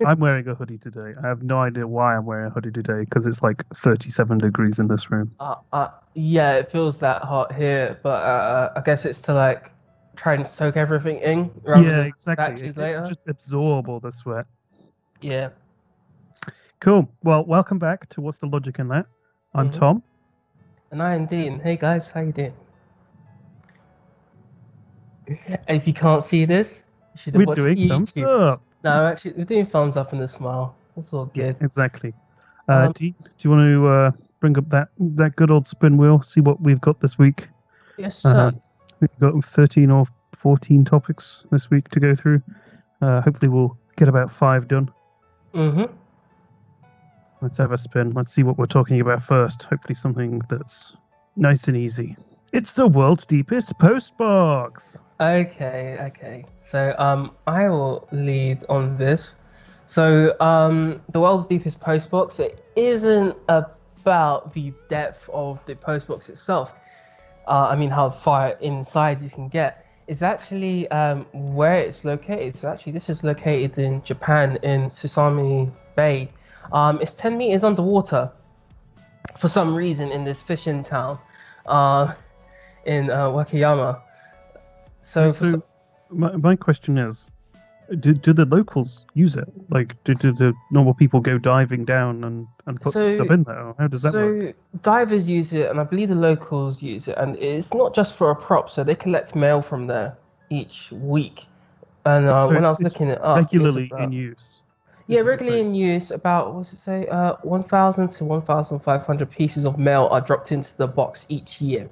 I'm wearing a hoodie today. I have no idea why I'm wearing a hoodie today because it's like 37 degrees in this room. Yeah, it feels that hot here, but I guess it's to like try and soak everything in rather Yeah, than exactly. batches It later. just absorb all the sweat. Yeah. Cool. Well, welcome back to What's the Logic in That? I'm hmm Tom. And I am Dean. Hey guys, how you doing? And if you can't see this, you should have We're watched doing thumbs YouTube. up. No, actually, we're doing thumbs up and a smile. That's all Yeah, good. exactly. Um, Do you want to bring up that good old spin wheel? See what we've got this week. yes, Uh, sir. we've got 13 or 14 topics this week to go through. Hopefully, we'll get about 5 done. Mm-hmm. Let's have a spin. Let's see what we're talking about first. Hopefully, something that's nice and easy. It's the world's deepest postbox. Okay. So, I will lead on this. So, the world's deepest postbox, it isn't about the depth of the postbox itself. I mean, how far inside you can get. It's actually where it's located. So, actually, this is located in Japan, in Susami Bay. It's 10 meters underwater for some reason in this fishing town in Wakayama. So, So, my question is, do the locals use it? Like, do the normal people go diving down and put So- stuff in there? Or how does that work? So divers use it, and I believe the locals use it, and it's not just for a prop. So they collect mail from there each week. And So when I was it's looking it up, regularly it's about, in use. yeah, is what you're regularly saying. in use. About what's it say? 1,000 to 1,500 pieces of mail are dropped into the box each year.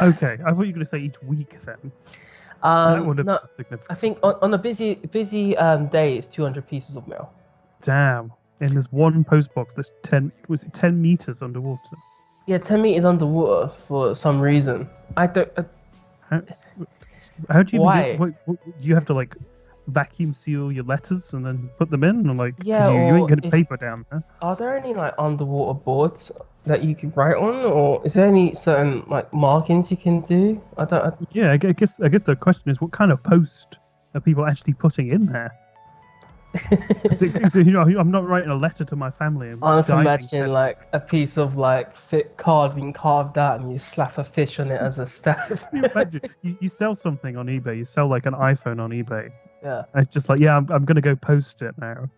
Okay, I thought you were going to say each week then. That would have No, been significant. I think on a busy day, it's 200 pieces of mail. Damn. In this one post box, there's 10 meters underwater. Yeah, 10 meters underwater for some reason. I don't. How, how do you Why? even do you have to like vacuum seal your letters and then put them in? And like, 'cause Yeah, you ain't or getting is- paper down there. Are there any like underwater boards that you can write on, or is there any certain like markings you can do? Yeah, I guess the question is, what kind of post are people actually putting in there? 'Cause I'm not writing a letter to my family. I was diving imagining like a piece of like fit card being carved out, and you slap a fish on it as a staff. Can you imagine? You sell something on eBay. You sell like an iPhone on eBay. Yeah. And it's just like, yeah, I'm gonna go post it now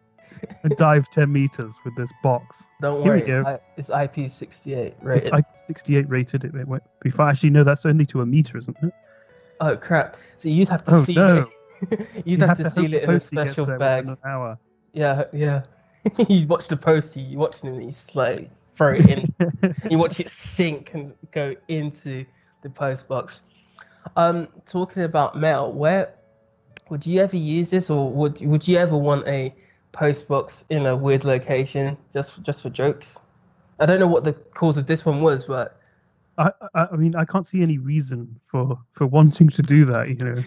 and dive 10 meters with this box. Don't Here we worry, go. it's IP68 It's rated. IP68 rated. It went before. Actually, no, that's only to a meter, isn't it? Oh crap! So you'd have to Oh, seal no. it. You'd have to hope seal the it in a postie gets special there bag. within an hour. Yeah. You watch the postie, you watch it and you just like throw it in. You watch it sink and go into the post box. Talking about mail, where would you ever use this, or would you ever want a post box in a weird location just for jokes? I don't know what the cause of this one was, but I mean, I can't see any reason for wanting to do that.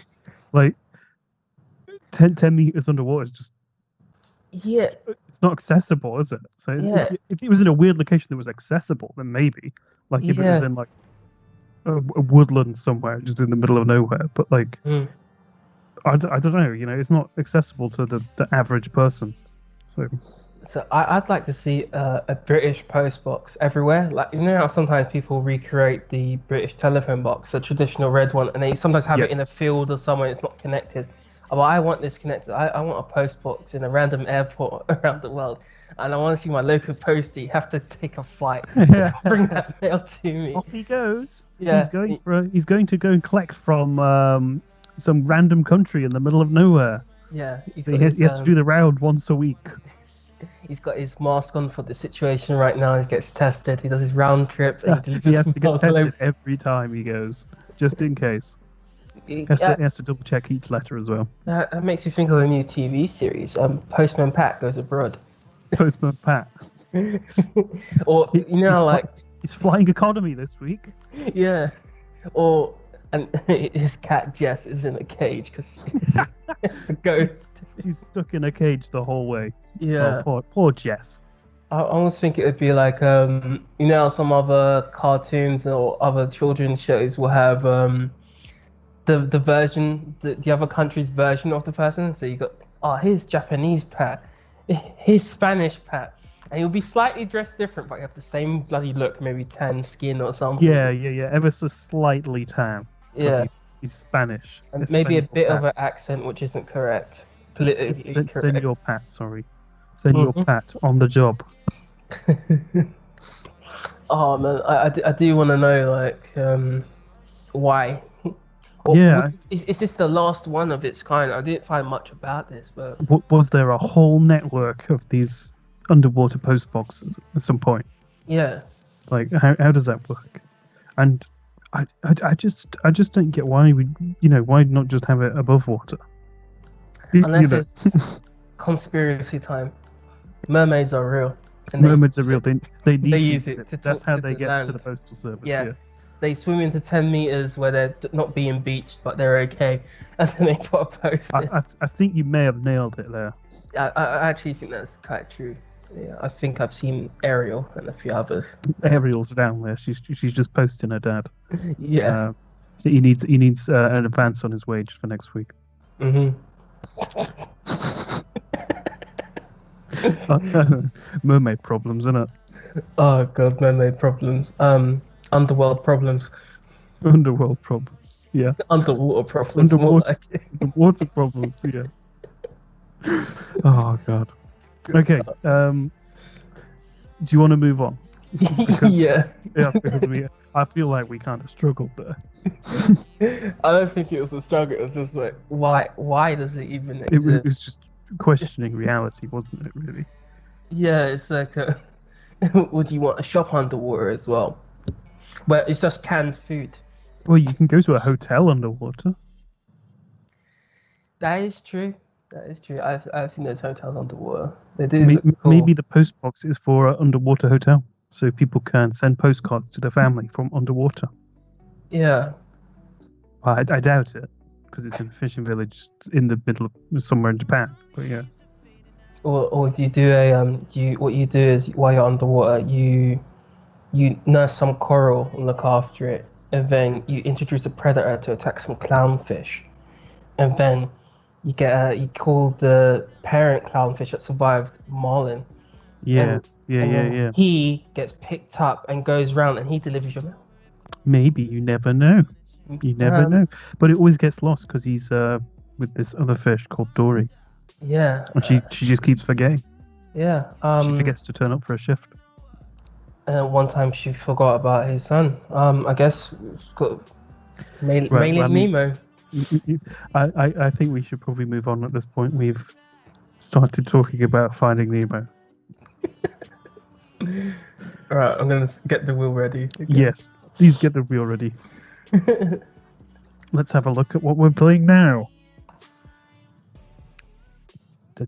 Like 10 meters underwater is just, yeah, it's not accessible, is it? So Yeah. if it was in a weird location that was accessible, then maybe. Like if it was Yeah. in like a woodland somewhere, just in the middle of nowhere. But like, Mm. I don't know. It's not accessible to the average person. So So I'd like to see a British post box everywhere. Like, you know how sometimes people recreate the British telephone box, a traditional red one, and they sometimes have it in a Yes. field or somewhere it's not connected. But I want this connected. I want a post box in a random airport around the world, and I want to see my local postie have to take a flight, bring that mail to me. off he goes. Yeah. He's going to go and collect from some random country in the middle of nowhere. Yeah, So he has to do the round once a week. he's got his mask on for the situation right now. He gets tested. He does his round trip. And He delivers has to mail get all over. tested every time he goes, just in case. He Yeah. has to double check each letter as well. That makes me think of a new TV series. Postman Pat Goes Abroad. Postman Pat. Or He's flying economy this week. yeah, and his cat Jess is in a cage because it's a ghost. She's stuck in a cage the whole way. Yeah, Oh, poor Jess. I almost think it would be like how some other cartoons or other children's shows will have the other country's version of the person. So you got oh, here's Japanese Pat, here's Spanish Pat. And he'll be slightly dressed different, but you have the same bloody look, maybe tan skin or something. Yeah. Ever so slightly tan. Yeah. He's Spanish. And maybe a Espanol bit Pat. of an accent, which isn't correct. Politically correct. Senor Pat, sorry. Senor Pat on the job. Oh man, I do want to know like why. Yeah. Is this the last one of its kind? I didn't find much about this, but Was there a whole network of these underwater post boxes at some point? yeah. Like how does that work? And I just don't get why why not just have it above water? Unless it's conspiracy time. Mermaids are real. And mermaids are real. They need they to use it to That's talk how to they the get land. to the postal service. Yeah. They swim into 10 meters where they're not being beached, but they're okay, and then they put a post in. I think you may have nailed it there. I actually think that's quite true. Yeah, I think I've seen Ariel and a few others. Ariel's down there. She's just posting her dad. Yeah. He needs an advance on his wage for next week. Mermaid problems, isn't it? Oh god, mermaid problems. Underworld problems. Underworld problems. Yeah. Underwater problems. more like it. Underwater problems. Yeah. Oh god. Okay. Do you want to move on? Yeah. Yeah, because I feel like we kind of struggled there. I don't think it was a struggle. It was just like, why does it even It exist? was just questioning reality, wasn't it? Really. Yeah, it's like, would you want a shop underwater as well? Where it's just canned food. Well, you can go to a hotel underwater. That is true. That is true. I've seen those hotels underwater. They do. Maybe, look cool. maybe the post box is for an underwater hotel, so people can send postcards to their family from underwater. Yeah. I doubt it, because it's in a fishing village in the middle of somewhere in Japan. But yeah. Or do you do what you do is while you're underwater, you nurse some coral and look after it, and then you introduce a predator to attack some clownfish, and then you call the parent clownfish that survived marlin. Yeah. He gets picked up and goes round and he delivers your mail. Maybe, you never know. You never know. But it always gets lost because he's with this other fish called Dory. Yeah. And she just keeps forgetting. Yeah. She forgets to turn up for a shift. And one time she forgot about his son. I guess it's got Nemo. I think we should probably move on at this point. We've started talking about Finding Nemo. Alright, I'm gonna get the wheel ready. Okay. Yes, please get the wheel ready. Let's have a look at what we're playing now. Yes.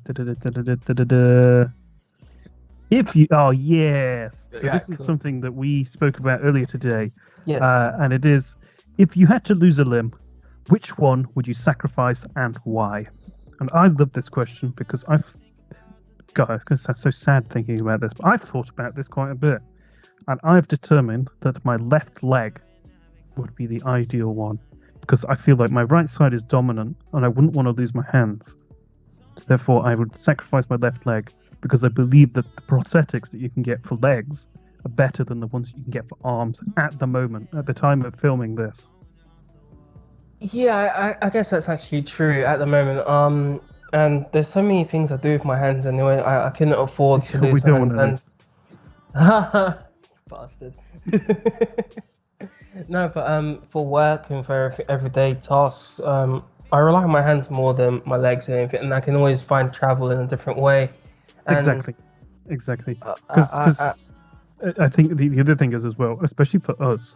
So this is something that we spoke about earlier today. Yes. And it is, if you had to lose a limb, which one would you sacrifice and why? And I love this question because I'm so sad thinking about this, but I've thought about this quite a bit. And I've determined that my left leg would be the ideal one because I feel like my right side is dominant and I wouldn't want to lose my hands. So therefore, I would sacrifice my left leg because I believe that the prosthetics that you can get for legs are better than the ones you can get for arms at the moment, at the time of filming this. Yeah, I guess that's actually true at the moment. And there's so many things I do with my hands anyway. I couldn't afford to lose my hands. Bastard. No, but for work and for everyday tasks, I rely on my hands more than my legs and anything, and I can always find travel in a different way. And, exactly. Because I think the other thing is as well, especially for us,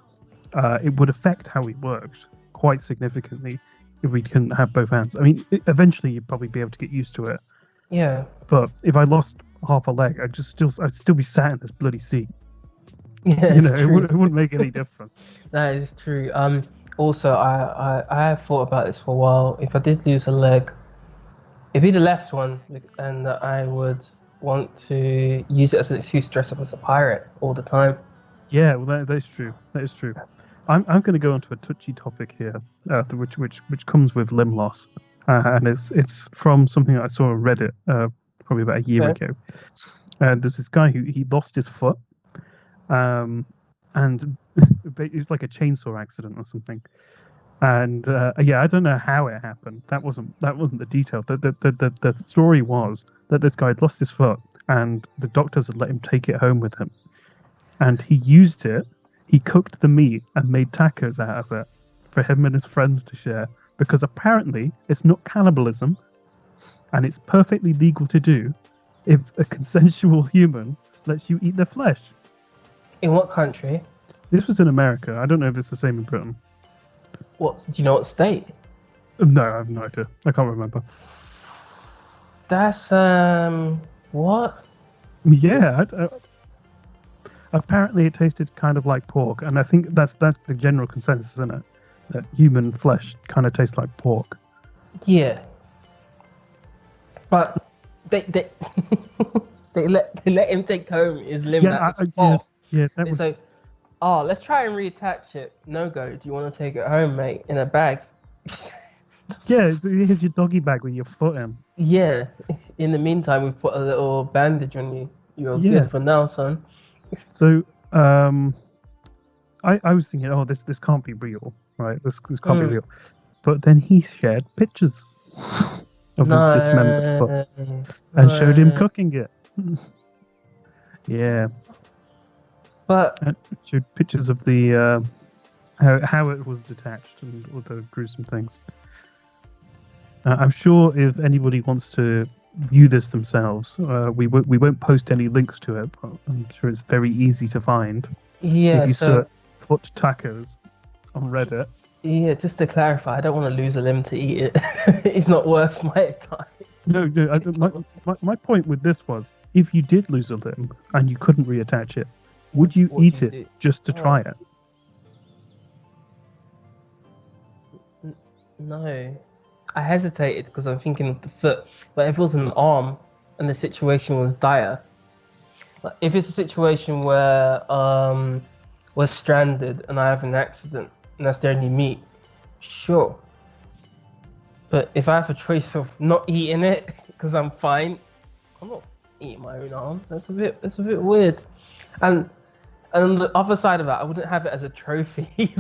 it would affect how we worked quite significantly if we couldn't have both hands. I mean, eventually you'd probably be able to get used to it. Yeah. But if I lost half a leg, I'd still be sat in this bloody seat. Yeah, it wouldn't make any difference. That is true. Also, I have thought about this for a while. If I did lose a leg, it'd be the left one, and I would want to use it as an excuse to dress up as a pirate all the time. Yeah, well, that is true. That is true. I'm going to go onto a touchy topic here, which comes with limb loss. and it's from something I saw on Reddit probably about a year Okay. ago. There's this guy who he lost his foot, and it was like a chainsaw accident or something. And I don't know how it happened. That wasn't the detail. The story was that this guy had lost his foot, and the doctors had let him take it home with him, and he used it. He cooked the meat and made tacos out of it for him and his friends to share, because apparently it's not cannibalism, and it's perfectly legal to do if a consensual human lets you eat their flesh. In what country? This was in America. I don't know if it's the same in Britain. What do you know? What state? No, I have no idea. I can't remember. That's what? Yeah, apparently it tasted kind of like pork, and I think that's the general consensus, isn't it? That human flesh kind of tastes like pork. Yeah. But they they let him take home his limb that was off. Yeah, that They was, say, "Oh, let's try and reattach it." No go. Do you want to take it home, mate, in a bag? yeah. Here's your doggy bag with your foot in. Yeah. In the meantime, we've put a little bandage on you. You're Yeah. good for now, son. So, I was thinking, oh, this can't be real, right? This can't be real. But then he shared pictures of his dismembered foot and showed him cooking it. Yeah. But And showed pictures of the how it was detached and all the gruesome things. I'm sure if anybody wants to view this themselves, we won't post any links to it, but I'm sure it's very easy to find. yeah, If you so search foot tacos on Reddit. yeah, just to clarify, I don't want to lose a limb to eat it. It's not worth my time. No, my point with this was, if you did lose a limb and you couldn't reattach it, would you What eat do you it do? just to try it? No. I hesitated because I'm thinking of the foot. But if it was an arm and the situation was dire, like if it's a situation where we're stranded and I have an accident and that's the only meat, sure. But if I have a choice of not eating it because I'm fine, I'm not eating my own arm. That's a bit weird. And on the other side of that, I wouldn't have it as a trophy.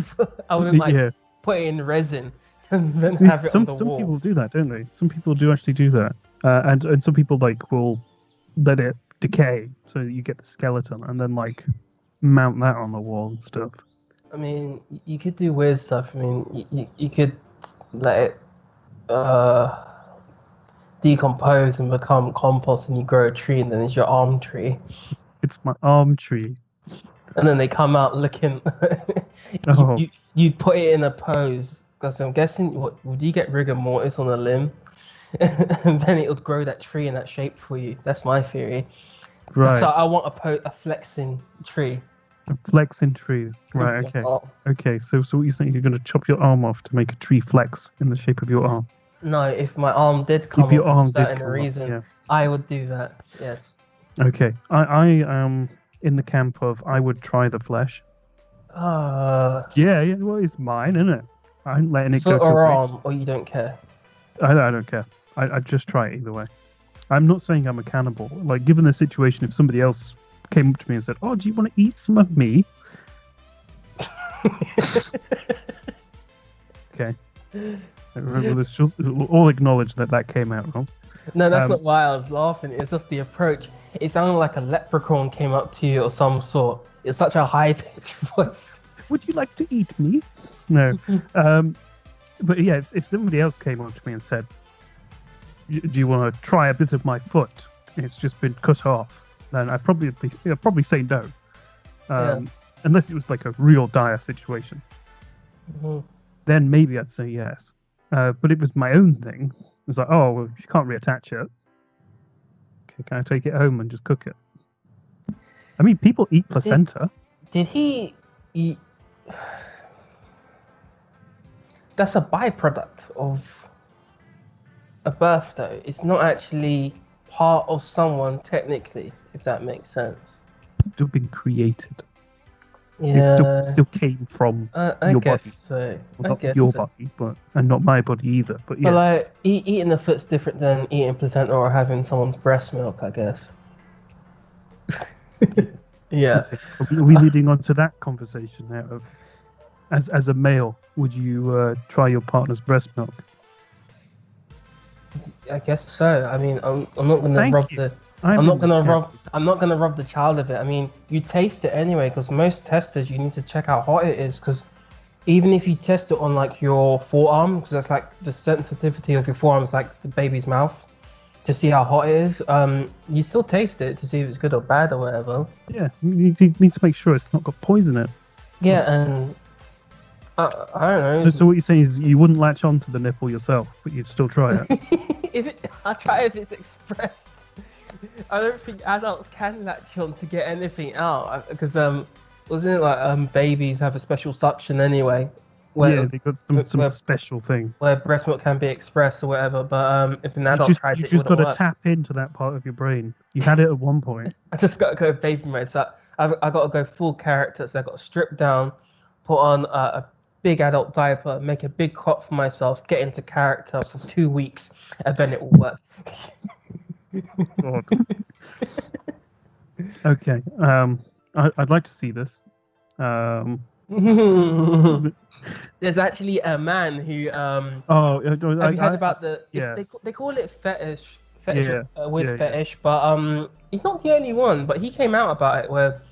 I wouldn't Yeah. put it in resin and then See, have it some on the wall. people do that, don't they? Some people do actually do that, and some people will let it decay so that you get the skeleton and then mount that on the wall and stuff. I mean, you could do weird stuff. I mean, you could let it decompose and become compost, and you grow a tree, and then it's your arm tree. It's my arm tree. And then they come out looking. Oh. You'd put it in a pose, because I'm guessing, would you get rigor mortis on a limb? And then it would grow that tree in that shape for you. That's my theory. Right. So I want a flexing tree. Flexing trees. Right, okay. Okay, so what you're saying, you're going to chop your arm off to make a tree flex in the shape of your arm? No, if my arm did come off for certain reason, I would do that, yes. Okay, I am in the camp of I would try the flesh. Yeah, well, it's mine, isn't it? I'm letting it go to waste. Arm, or you don't care? I don't care. I'd just try it either way. I'm not saying I'm a cannibal. Like, given the situation, if somebody else came up to me and said, "Oh, do you want to eat some of me?" Okay. Remember, we'll all acknowledge that came out wrong. No, that's not why I was laughing. It's just the approach. It sounded like a leprechaun came up to you or some sort. It's such a high-pitched voice. Would you like to eat me? No. But yeah, if somebody else came up to me and said, "Do you want to try a bit of my foot? It's just been cut off," then I'd probably say no. Unless it was like a real dire situation. Mm-hmm. Then maybe I'd say yes. But if it was my own thing, it's like, oh, well, you can't reattach it. Okay, can I take it home and just cook it? I mean, people eat placenta. Did he eat? That's a byproduct of a birth, though. It's not actually part of someone, technically, if that makes sense. It's still been created. Yeah, still came from I your guess body. so. Well, I not guess your so. body, and not my body either. But But yeah, like eating a foot's different than eating placenta or having someone's breast milk, I guess. Yeah. okay. Are we leading on to that conversation now? Of as a male, would you try your partner's breast milk? I guess so. I mean, I'm not gonna Thank rob you. the I'm in this camp. I'm not gonna rob the child of it. I mean, you taste it anyway, because most testers you need to check how hot it is, because even if you test it on like your forearm, because that's like the sensitivity of your forearm is like the baby's mouth, to see how hot it is. You still taste it to see if it's good or bad or whatever. Yeah, you need to make sure it's not got poison in it. Yeah, and I don't know. So what you're saying is you wouldn't latch on to the nipple yourself, but you'd still try it. I'll try if it's expressed. I don't think adults can latch on to get anything out, because wasn't it like babies have a special suction anyway, Yeah, they got some where, special thing. where breast milk can be expressed or whatever. But if an adult tries You it, it just got wouldn't to work. tap into that part of your brain. You had it at one point. I just got to go baby mode. So I got to go full character. So I got to strip down, put on a big adult diaper, make a big cot for myself, get into character for 2 weeks, and then it will work. God. Okay. I'd like to see this. There's actually a man who Oh, have you heard about the? Yes. They call it fetish, Yeah, weird yeah. fetish, but he's not the only one. But he came out about it where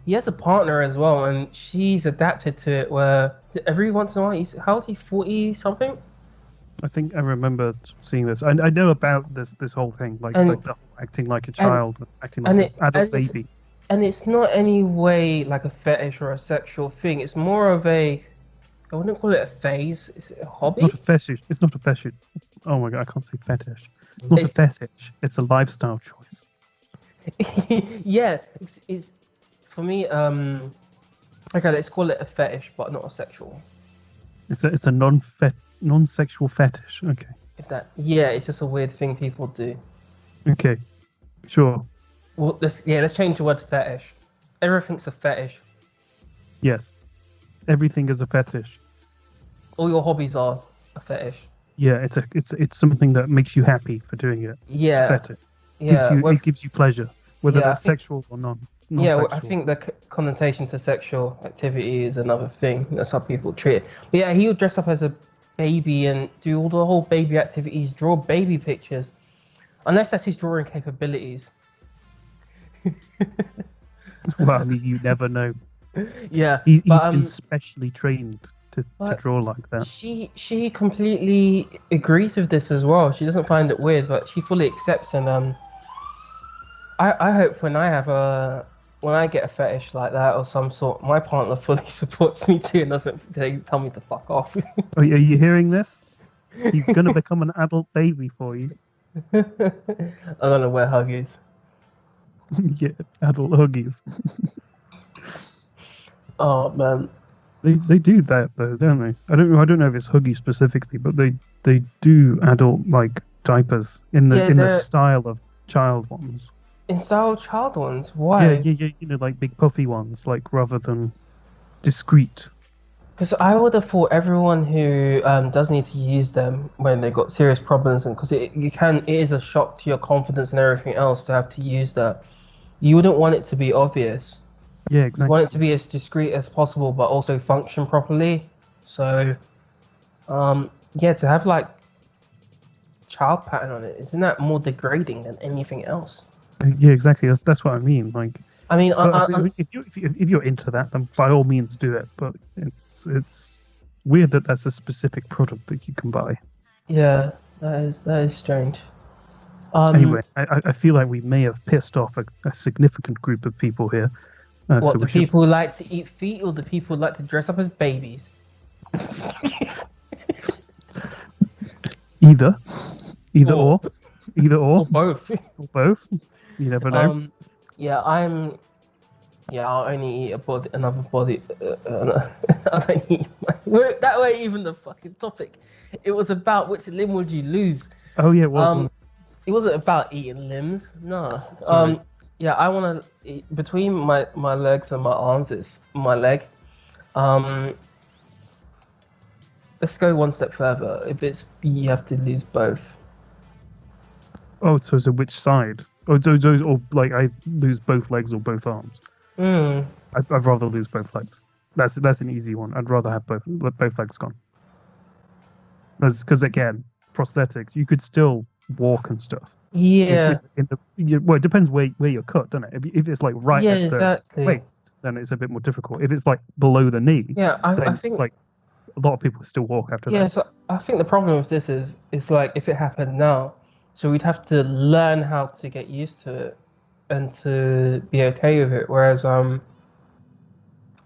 he has a partner as well, and she's adapted to it. Where every once in a while, how old is he? 40 something. I think I remember seeing this. I know about this whole thing, like And- the acting like a child, acting like and an adult it's- baby. And it's not any way like a fetish or a sexual thing. It's more of I wouldn't call it a phase. Is it a hobby? Not a fetish. It's not a fetish. Oh my god, I can't say fetish. It's not a fetish. It's a lifestyle choice. Yeah, it's for me. Okay, let's call it a fetish, but not a sexual. It's a non-sexual fetish. Okay. It's just a weird thing people do. Okay. Sure. Well, let's change the word to fetish. Everything's a fetish. Yes. Everything is a fetish. All your hobbies are a fetish. Yeah, it's something that makes you happy for doing it. Yeah. It's a fetish. Yeah. It gives you pleasure, whether Yeah, that's sexual or non-sexual. Yeah, well, I think the connotation to sexual activity is another thing. That's how people treat it. But yeah, he would dress up as a baby and do all the whole baby activities, draw baby pictures. Unless that's his drawing capabilities. Well, I mean, you never know. Yeah, He's but, been specially trained to draw like that. She completely agrees with this as well. She doesn't find it weird, but she fully accepts. And I hope when I get a fetish like that or some sort, my partner fully supports me too and doesn't tell me to fuck off. Are you hearing this? He's gonna become an adult baby for you. I'm gonna wear huggies. Yeah, adult huggies. Oh man. They do that though, don't they? I don't know if it's huggies specifically, but they do adult like diapers in the style of child ones. In style child ones? Why? Yeah. You know, like big puffy ones, like rather than discreet. Because I would have thought everyone who does need to use them when they've got serious problems, and because it is a shock to your confidence and everything else to have to use that. You wouldn't want it to be obvious. Yeah, exactly. You want it to be as discreet as possible, but also function properly. So, to have like child pattern on it, isn't that more degrading than anything else? Yeah, exactly. That's what I mean. Like, I mean, if you're into that, then by all means do it. But it's weird that that's a specific product that you can buy. Yeah, that is strange. Anyway, I feel like we may have pissed off a significant group of people here. What, the people who like to eat feet or the people who like to dress up as babies? Either or. Or both. Or both. You never know. I'll only eat another body. I don't eat. That way, even the fucking topic. It was about which limb would you lose. Oh yeah, it was. It wasn't about eating limbs. No. Sorry. Yeah, I want to between my legs and my arms. It's my leg. Um, let's go one step further. If it's you have to lose both. Oh, so which side? Oh, or like I lose both legs or both arms. Hmm. I'd rather lose both legs. That's an easy one. I'd rather have both legs gone. Because again, prosthetics, you could still walk and stuff. Yeah. Well, it depends where you're cut, doesn't it? If it's like right Yeah. at the Exactly. waist, then it's a bit more difficult. If it's like below the knee, Yeah. I then think. it's like a lot of people still walk after Yeah. that. So I think the problem with this is it's like if it happened now, so we'd have to learn how to get used to it and to be okay with it. Whereas I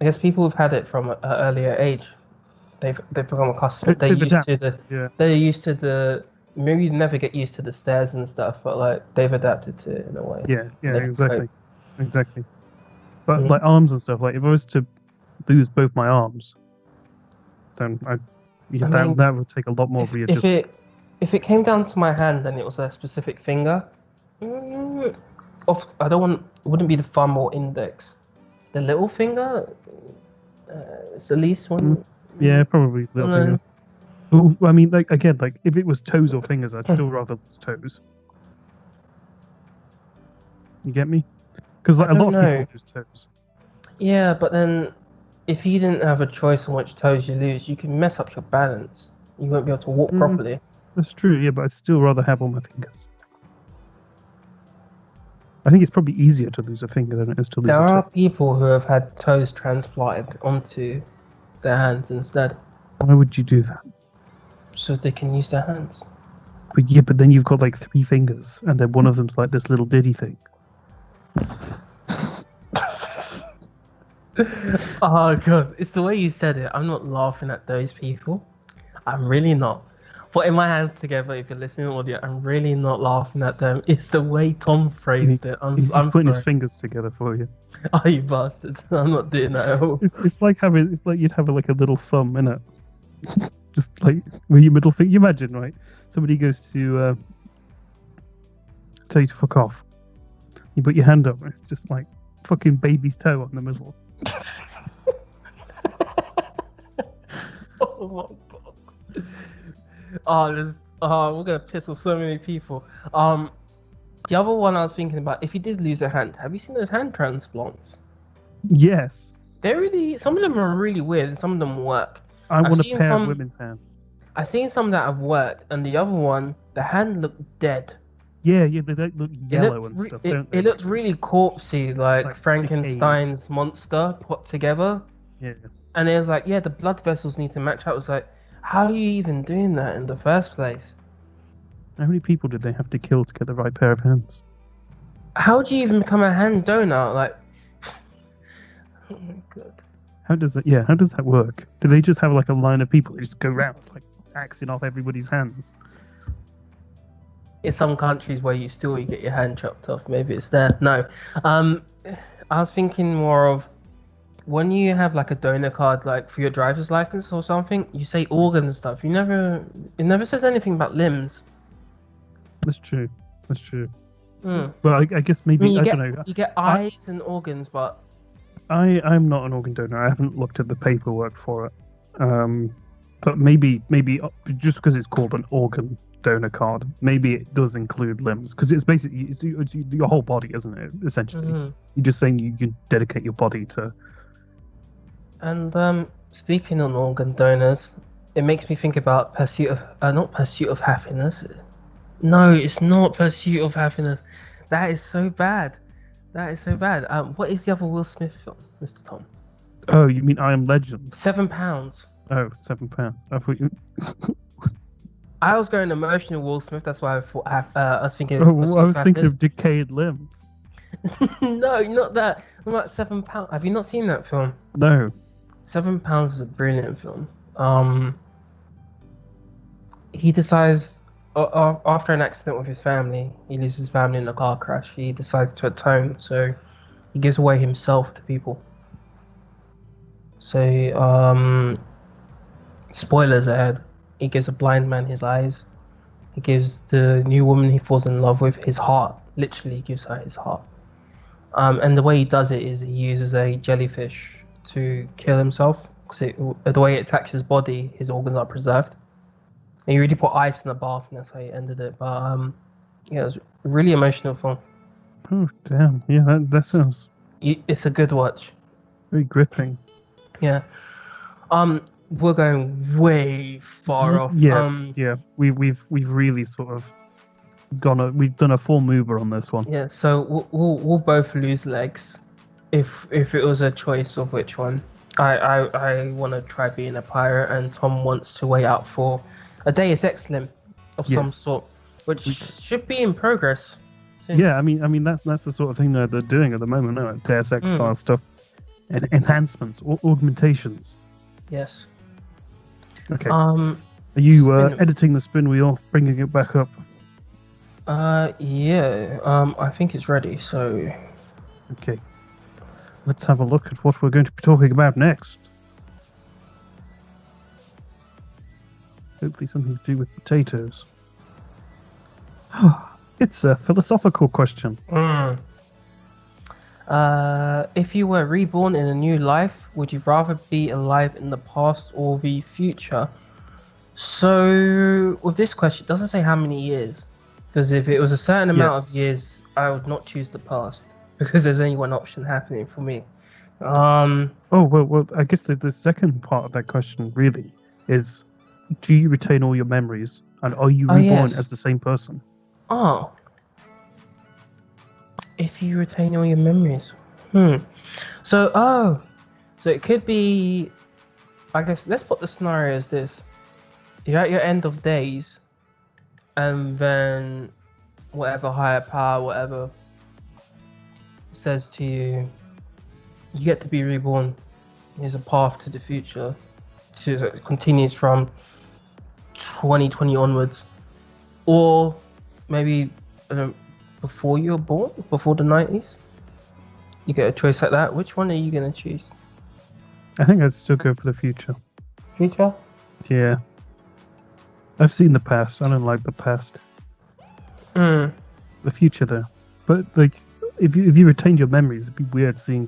guess people who've had it from an earlier age, they've become accustomed. They're They've used to adapted, yeah. they're used to the. Maybe you never get used to the stairs and stuff, but like they've adapted to it in a way. Yeah, They can exactly. cope. Exactly. But Mhm. like arms and stuff, like if I was to lose both my arms, then that would take a lot more if readjustment. if it came down to my hand and it was a specific finger, mm, I don't want. It wouldn't be the thumb or index. The little finger, it's the least one. Yeah, probably little No. finger. Ooh, I mean, like again, like if it was toes or fingers, I'd still rather lose toes. You get me? Because like I a lot don't of know. people lose toes. Yeah, but then if you didn't have a choice on which toes you lose, you can mess up your balance. You won't be able to walk properly. That's true, yeah, but I'd still rather have all my fingers. I think it's probably easier to lose a finger than it is to lose There a toe. are people who have had toes transplanted onto their hands instead, Why would you do that? so they can use their hands. But yeah, but then you've got like 3 fingers, and then one of them's like this little diddy thing. Oh god, it's the way you said it. I'm not laughing at those people. I'm really not. Putting my hands together, if you're listening to audio, I'm really not laughing at them. It's the way Tom phrased it. He's I'm putting his sorry. fingers together for you. Oh, you bastard. I'm not doing that at all. It's like you'd have like a little thumb in it, just like with your middle finger. You imagine, right? Somebody goes to tell you to fuck off. You put your hand up, and it's just like fucking baby's toe on the middle. Oh my god. We're gonna piss off so many people. The other one I was thinking about, if you did lose a hand, have you seen those hand transplants? Yes, Some of them are really weird and some of them work. I want seen a pair some- of women's hands. I've seen some that have worked, and the other one, the hand looked dead. Yeah, they don't look yellow and stuff, don't they? It looked really corpsey, like Like Frankenstein's monster put together. Yeah. And it was like, yeah, the blood vessels need to match up. It was like, how are you even doing that in the first place? How many people did they have to kill to get the right pair of hands? How do you even become a hand donor? Like, oh my god. How does that work? Do they just have like a line of people who just go around like axing off everybody's hands? In some countries where you get your hand chopped off, maybe it's there. No. I was thinking more of when you have like a donor card, like for your driver's license or something, you say organ and stuff. It never says anything about limbs. That's true. Mm. But I guess maybe I don't know. You get eyes and organs, but I'm not an organ donor. I haven't looked at the paperwork for it. But maybe just because it's called an organ donor card, maybe it does include limbs, because it's basically it's your whole body, isn't it? Essentially, you're just saying you can dedicate your body to. And speaking on organ donors, it makes me think about not pursuit of happiness. No, it's not pursuit of happiness. That is so bad. What is the other Will Smith film, Mr. Tom? Oh, you mean I Am Legend? £7. Oh, £7. I thought you. I was going emotional Will Smith. That's why I thought. I was thinking. Oh, I was thinking of decayed limbs. No, not that. I'm like £7. Have you not seen that film? No. £7 is a brilliant film. He decides after an accident with his family, he loses his family in a car crash. He decides to atone, so he gives away himself to people. So, spoilers ahead. He gives a blind man his eyes. He gives the new woman he falls in love with his heart. Literally, he gives her his heart. And the way he does it is he uses a jellyfish to kill himself because the way it attacks his body, his organs are preserved. And he really put ice in the bath, and that's how he ended it. But yeah, it was a really emotional film. Oh damn! Yeah, that sounds It's a good watch. very gripping. Yeah. We're going way far off. Yeah. We've really sort of we've done a full mover on this one. Yeah. So we'll both lose legs, if it was a choice of which one. I want to try being a pirate, and Tom wants to wait out for a Deus Ex limb of some sort, which should be in progress soon. Yeah, I mean that's the sort of thing that they're doing at the moment, no? Deus Ex style stuff, and enhancements, augmentations. Yes. Okay. Are you editing the spin wheel, bringing it back up? Yeah. I think it's ready. So. Okay. Let's have a look at what we're going to be talking about next. Hopefully something to do with potatoes. It's a philosophical question. If you were reborn in a new life, would you rather be alive in the past or the future? So, with this question, it doesn't say how many years. Because if it was a certain amount of years, I would not choose the past. Because there's only one option happening for me. Oh, well, I guess the second part of that question really is, do you retain all your memories? And are you reborn as the same person? Oh. If you retain all your memories. So it could be, I guess, let's put the scenario as this. You're at your end of days, and then whatever higher power, whatever, says to you, you get to be reborn. Here's a path to the future. It continues from 2020 onwards. Or maybe before you were born, before the 90s. You get a choice like that. Which one are you going to choose? I think I'd still go for the future. Future? Yeah. I've seen the past. I don't like the past. The future, though. But, like, if you retained your memories, it'd be weird seeing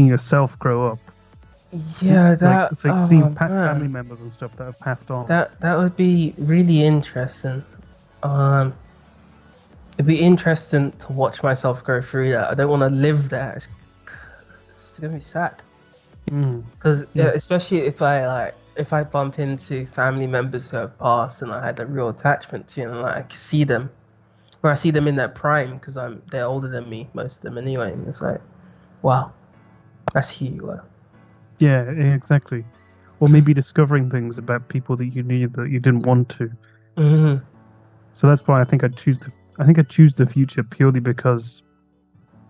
yourself grow up. Yeah, it's like seeing family members and stuff that have passed on. That would be really interesting. It'd be interesting to watch myself go through that. I don't want to live that. It's gonna be sad. Because especially if I bump into family members who have passed and I had a real attachment to, and I can see them, or I see them in their prime because they're older than me, most of them anyway. And it's like, wow, that's who you were. Yeah, exactly. Or maybe discovering things about people that you knew that you didn't want to. So that's why I think I'd choose the future, purely because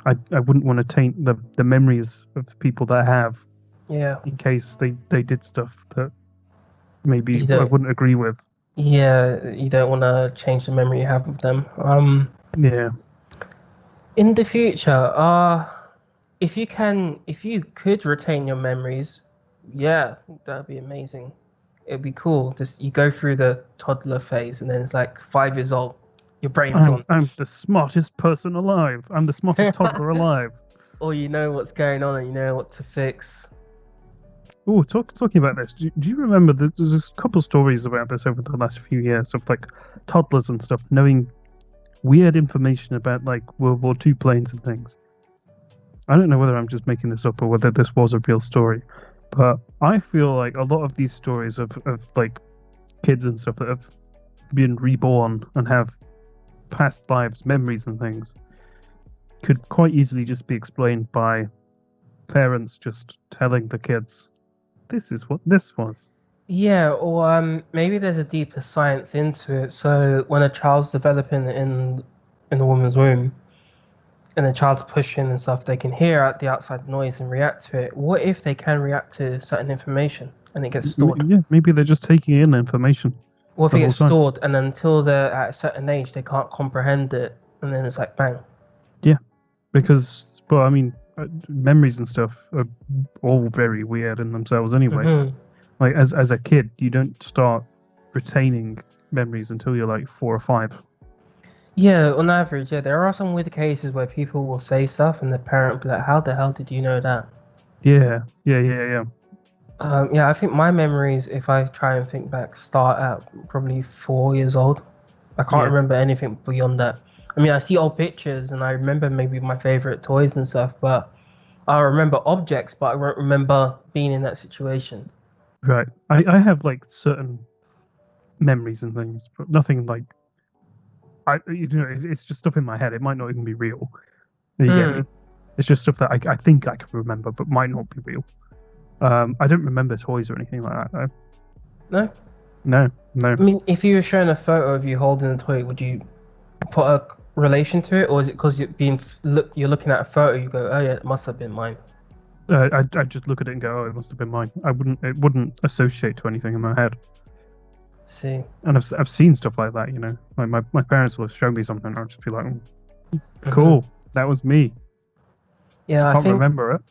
I wouldn't want to taint the memories of the people that I have. Yeah. In case they did stuff that maybe I wouldn't agree with. Yeah, you don't want to change the memory you have of them. Yeah. In the future, if you could retain your memories, yeah, that'd be amazing. It'd be cool. Just you go through the toddler phase, and then it's like 5 years old. Your brain's on. I'm the smartest person alive. I'm the smartest toddler alive. Or you know what's going on, and you know what to fix. Oh, talking about this, do you remember there's a couple stories about this over the last few years of like toddlers and stuff knowing weird information about like World War II planes and things. I don't know whether I'm just making this up or whether this was a real story, but I feel like a lot of these stories of like kids and stuff that have been reborn and have past lives, memories and things could quite easily just be explained by parents just telling the kids, this is what this was. Yeah, or maybe there's a deeper science into it. So when a child's developing in a woman's womb, and the child's pushing and stuff, they can hear out the outside noise and react to it. What if they can react to certain information and it gets stored? Yeah, maybe they're just taking in information. What if it gets stored and until they're at a certain age, they can't comprehend it, and then it's like bang. Yeah, because, well, I mean, memories and stuff are all very weird in themselves anyway. Like, as a kid, you don't start retaining memories until you're like 4 or 5. Yeah, on average, yeah, there are some weird cases where people will say stuff and the parent will be like, "How the hell did you know that?" Yeah. Yeah, I think my memories, if I try and think back, start at probably 4 years old. I can't Yeah. remember anything beyond that. I mean, I see old pictures and I remember maybe my favorite toys and stuff, but I remember objects, but I won't remember being in that situation. Right. I have like certain memories and things, but nothing like it's just stuff in my head. It might not even be real. You get me? Mm, It's just stuff that I think I can remember, but might not be real. I don't remember toys or anything like that though. no? No. I mean, if you were shown a photo of you holding a toy, would you put a relation to it, or is it because you're looking at a photo, you go, oh yeah, it must have been mine. I just look at it and go, oh, it must have been mine. It wouldn't associate to anything in my head. See, And I've seen stuff like that, Like my parents will have shown me something, and I'll just be like, Mhm. cool, that was me. Yeah, I I can't think remember it.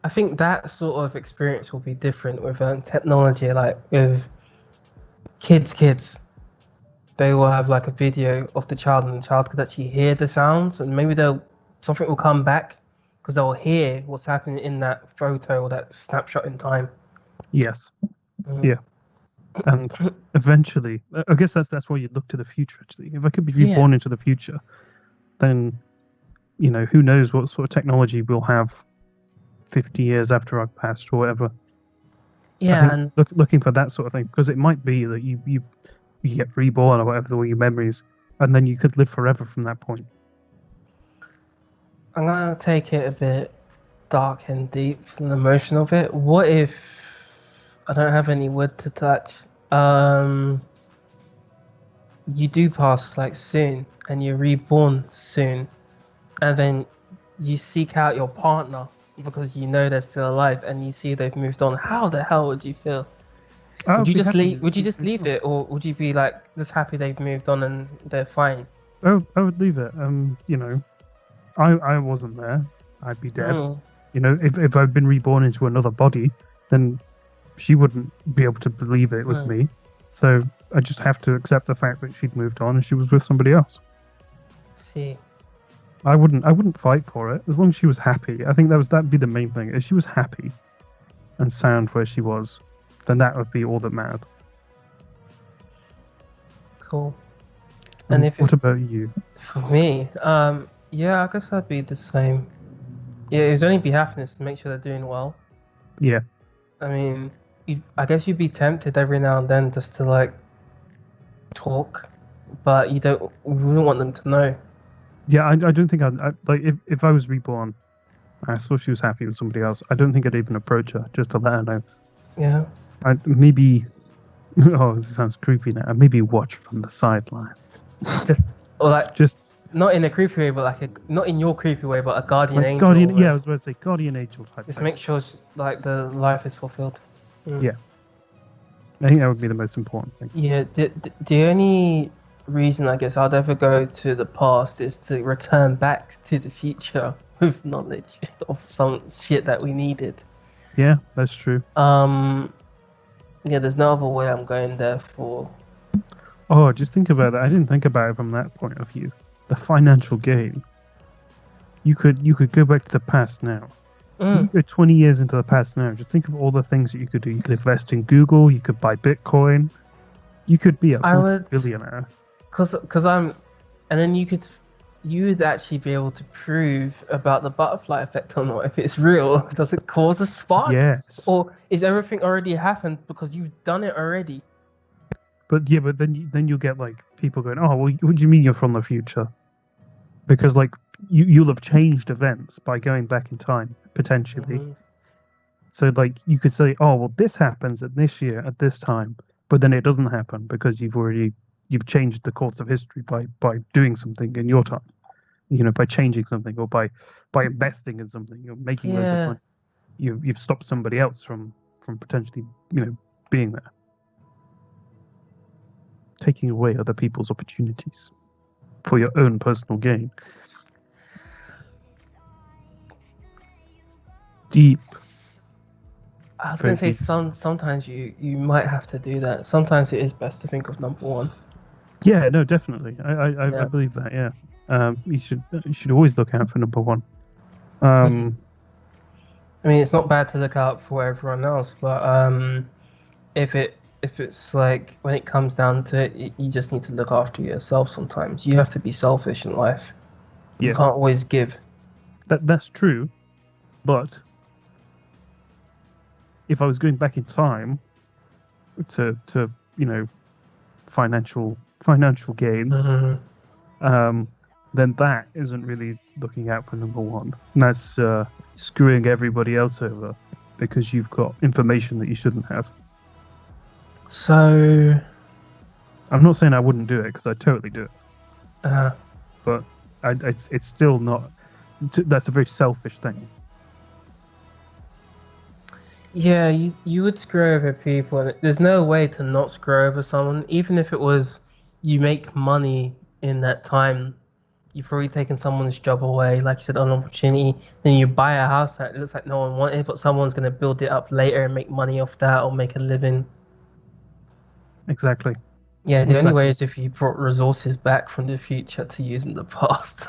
I think that sort of experience will be different with technology, like with kids. They will have like a video of the child, and the child could actually hear the sounds, and maybe they'll something will come back because they'll hear what's happening in that photo or that snapshot in time. Yes. Mm. Yeah. And eventually, I guess that's why you look to the future. Actually, if I could be Yeah. reborn into the future, then who knows what sort of technology we'll have 50 years after I've passed or whatever. I Yeah, think and looking for that sort of thing, because it might be that you get reborn or whatever, all your memories, and then you could live forever from that point. I'm gonna take it a bit dark and deep and emotional bit. What if I don't have any wood to touch? Um, you do pass like soon, and you're reborn soon, and then you seek out your partner because you know they're still alive, and you see they've moved on. How the hell would you feel? I Would would you be just happy leave? that Would you you've just moved leave on. it, or would you be like just happy they've moved on and they're fine? I would leave it. I wasn't there. I'd be dead. Mm, If I'd been reborn into another body, then she wouldn't be able to believe it was mm. me. So I just have to accept the fact that she'd moved on and she was with somebody else. See, I wouldn't fight for it as long as she was happy. I think that'd be the main thing. If she was happy and sound where she was, then that would be all that mattered. cool. And if What about you? for me, yeah, I guess I'd be the same. Yeah, it would only be happiness to make sure they're doing well. Yeah, I mean, I guess you'd be tempted every now and then just to like talk, but you wouldn't want them to know. yeah. I don't think I like if I was reborn, I saw she was happy with somebody else. I don't think I'd even approach her just to let her know. Yeah. I'd maybe. Oh, this sounds creepy now. I'd maybe watch from the sidelines. Just or like Just not in a creepy way, but not in your creepy way, but a guardian like angel. guardian. Yeah, I where was about to say guardian angel type just thing. make sure like the life is fulfilled. Mm. Yeah. I think that would be the most important thing. Yeah. The only reason I guess I'd ever go to the past is to return back to the future with knowledge of some shit that we needed. Yeah, that's true. Yeah, there's no other way I'm going there for. Oh, just think about that. I didn't think about it from that point of view. The financial gain. You could go back to the past now. You go 20 years into the past now. Just think of all the things that you could do. You could invest in Google. You could buy Bitcoin. You could be a multi-billionaire. Cause and then you'd actually be able to prove about the butterfly effect or not. If it's real, does it cause a spark? Yes. Or is everything already happened because you've done it already? But then you'll get like people going, oh, well, what do you mean you're from the future? Because like you'll have changed events by going back in time potentially. Mhm. So like you could say, oh, well, this happens at this year at this time, but then it doesn't happen because you've changed the course of history by doing something in your time. By changing something or by investing in something, you're making loads of Yeah. money. You've stopped somebody else from potentially being there, taking away other people's opportunities for your own personal gain. Deep. I was Very gonna say deep. sometimes you might have to do that. Sometimes it is best to think of number one. Yeah, no, definitely. I Yeah. believe that. Yeah. You should always look out for number one. Mm. Um, I mean, it's not bad to look out for everyone else, but if it's like when it comes down to it, you just need to look after yourself sometimes. You have to be selfish in life. You yeah, can't always give. that's true. But if I was going back in time to financial gains, Mhm. um, then that isn't really looking out for number one. That's screwing everybody else over because you've got information that you shouldn't have. So, I'm not saying I wouldn't do it because I totally do it, uh, but it's still not. That's a very selfish thing. yeah, you would screw over people, and there's no way to not screw over someone, even if it was you make money in that time. You've already taken someone's job away, like you said, an opportunity. Then you buy a house that it looks like no one wanted, but someone's gonna build it up later and make money off that or make a living. Exactly. Yeah, the only way Exactly. is if you brought resources back from the future to use in the past.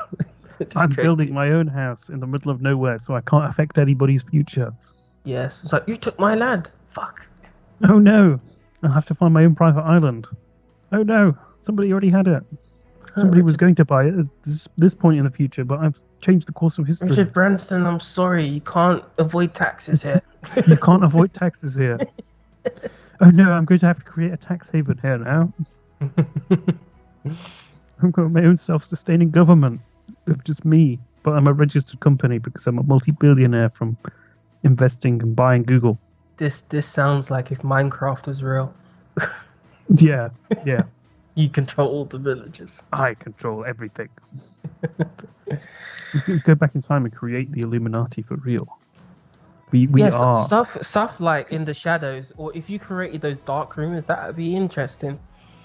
Which is I'm building crazy. my own house in the middle of nowhere, so I can't affect anybody's future. Yes, it's like you took my land. Fuck. Oh no! I'll have to find my own private island. Oh no! Somebody already had it. Somebody was Richard going to buy it at this point in the future, but I've changed the course of history. Richard Branson, I'm sorry, you can't avoid taxes here. You can't avoid taxes here. Oh no! I'm going to have to create a tax haven here now. I've got my own self-sustaining government of just me, but I'm a registered company because I'm a multi-billionaire from investing and buying Google. This sounds like if Minecraft was real. Yeah, yeah. You control all the villages. I control everything. We could go back in time and create the Illuminati for real. We Yes, are. stuff like in the shadows, or if you created those dark rumors, that would be interesting.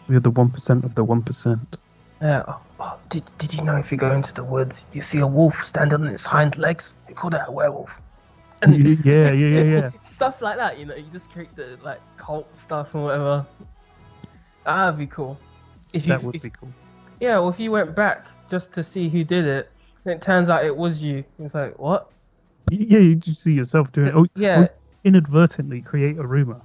We are the 1% of the 1%. Yeah. Did you know if you go into the woods, you see a wolf standing on its hind legs? They call that a werewolf. Yeah. Stuff like that, you know, you just create the like cult stuff or whatever. That'd be cool. That would be cool. Yeah, well, if you went back just to see who did it, and it turns out it was you. It's like, what? Yeah, you just see yourself doing it. Yeah. Or inadvertently create a rumor,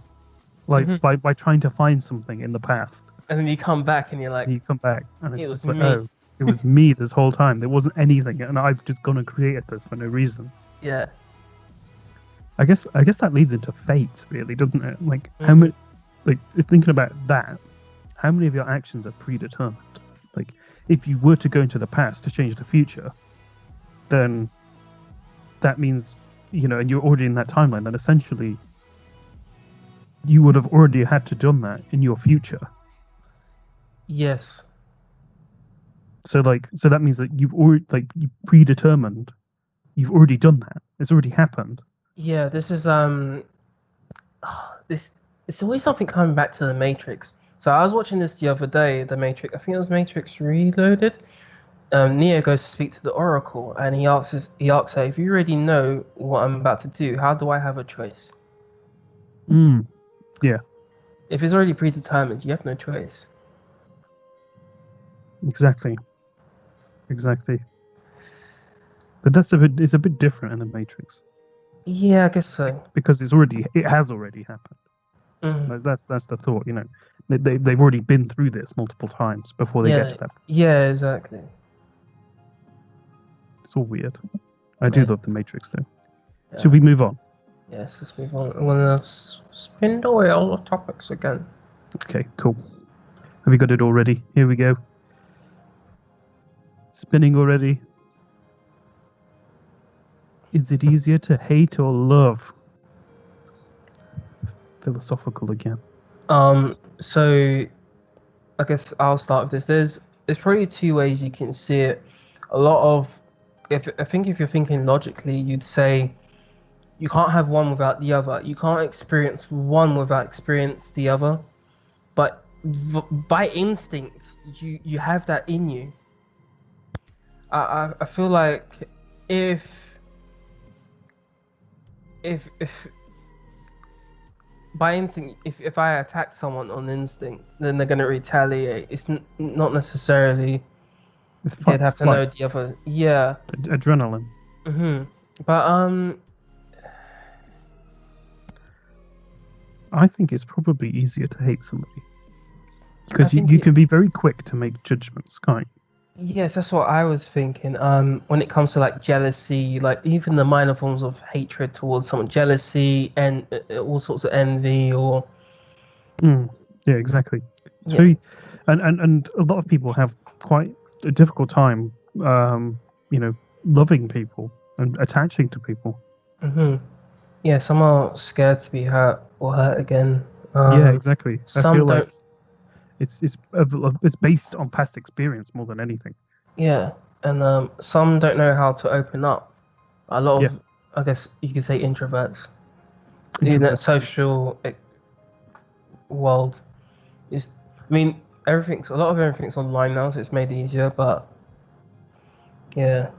like Mhm. by trying to find something in the past. And then you come back and you're like, And you come back and it's it just was like, me. oh, it was me this whole time. There wasn't anything, and I've just gone and created this for no reason. Yeah. I guess that leads into fate, really, doesn't it? Like how Mhm. many, like thinking about that, how many of your actions are predetermined? Like if you were to go into the past to change the future, then that means, and you're already in that timeline, then essentially you would have already had to done that in your future. Yes. So that means that you've already you predetermined, you've already done that. It's already happened. Yeah, this is this it's always something coming back to the Matrix. So I was watching this the other day, the Matrix. I think it was Matrix Reloaded. Neo goes to speak to the Oracle, and he asks her, if you already know what I'm about to do, how do I have a choice? Yeah. If it's already predetermined, you have no choice. Exactly. But it's a bit different in the Matrix. Yeah, I guess so. Because it has already happened. Mm. That's the thought, they've already been through this multiple times before they get to that. Yeah, exactly. It's all weird. I do love the Matrix though. Yeah. Should we move on? Yes, let's move on. I want to spin the wheel of topics again. Okay, cool. Have you got it already? Here we go. Spinning already. Is it easier to hate or love? Philosophical again. So I guess I'll start with this. There's probably two ways you can see it. A lot of, if you're thinking logically, you'd say you can't have one without the other. You can't experience one without experience the other. But by instinct, you have that in you. I feel like if by instinct, if I attack someone on instinct, then they're gonna retaliate. It's not necessarily It's they'd have to know flight, the other. Yeah. adrenaline. But I think it's probably easier to hate somebody because think you can be very quick to make judgments, can't you? yes, that's what I was thinking. When it comes to like jealousy, like even the minor forms of hatred towards someone, jealousy and all sorts of envy, or Yeah, exactly. It's yeah. very, and a lot of people have quite a difficult time, loving people and attaching to people. Yeah, some are scared to be hurt or hurt again. Yeah, exactly. I Some feel don't. like it's based on past experience more than anything. Yeah, and some don't know how to open up. A lot Yeah. of, I guess you could say, introverts in that Introverts. social world. Is, I mean, a lot of everything's online now, so it's made easier. But yeah,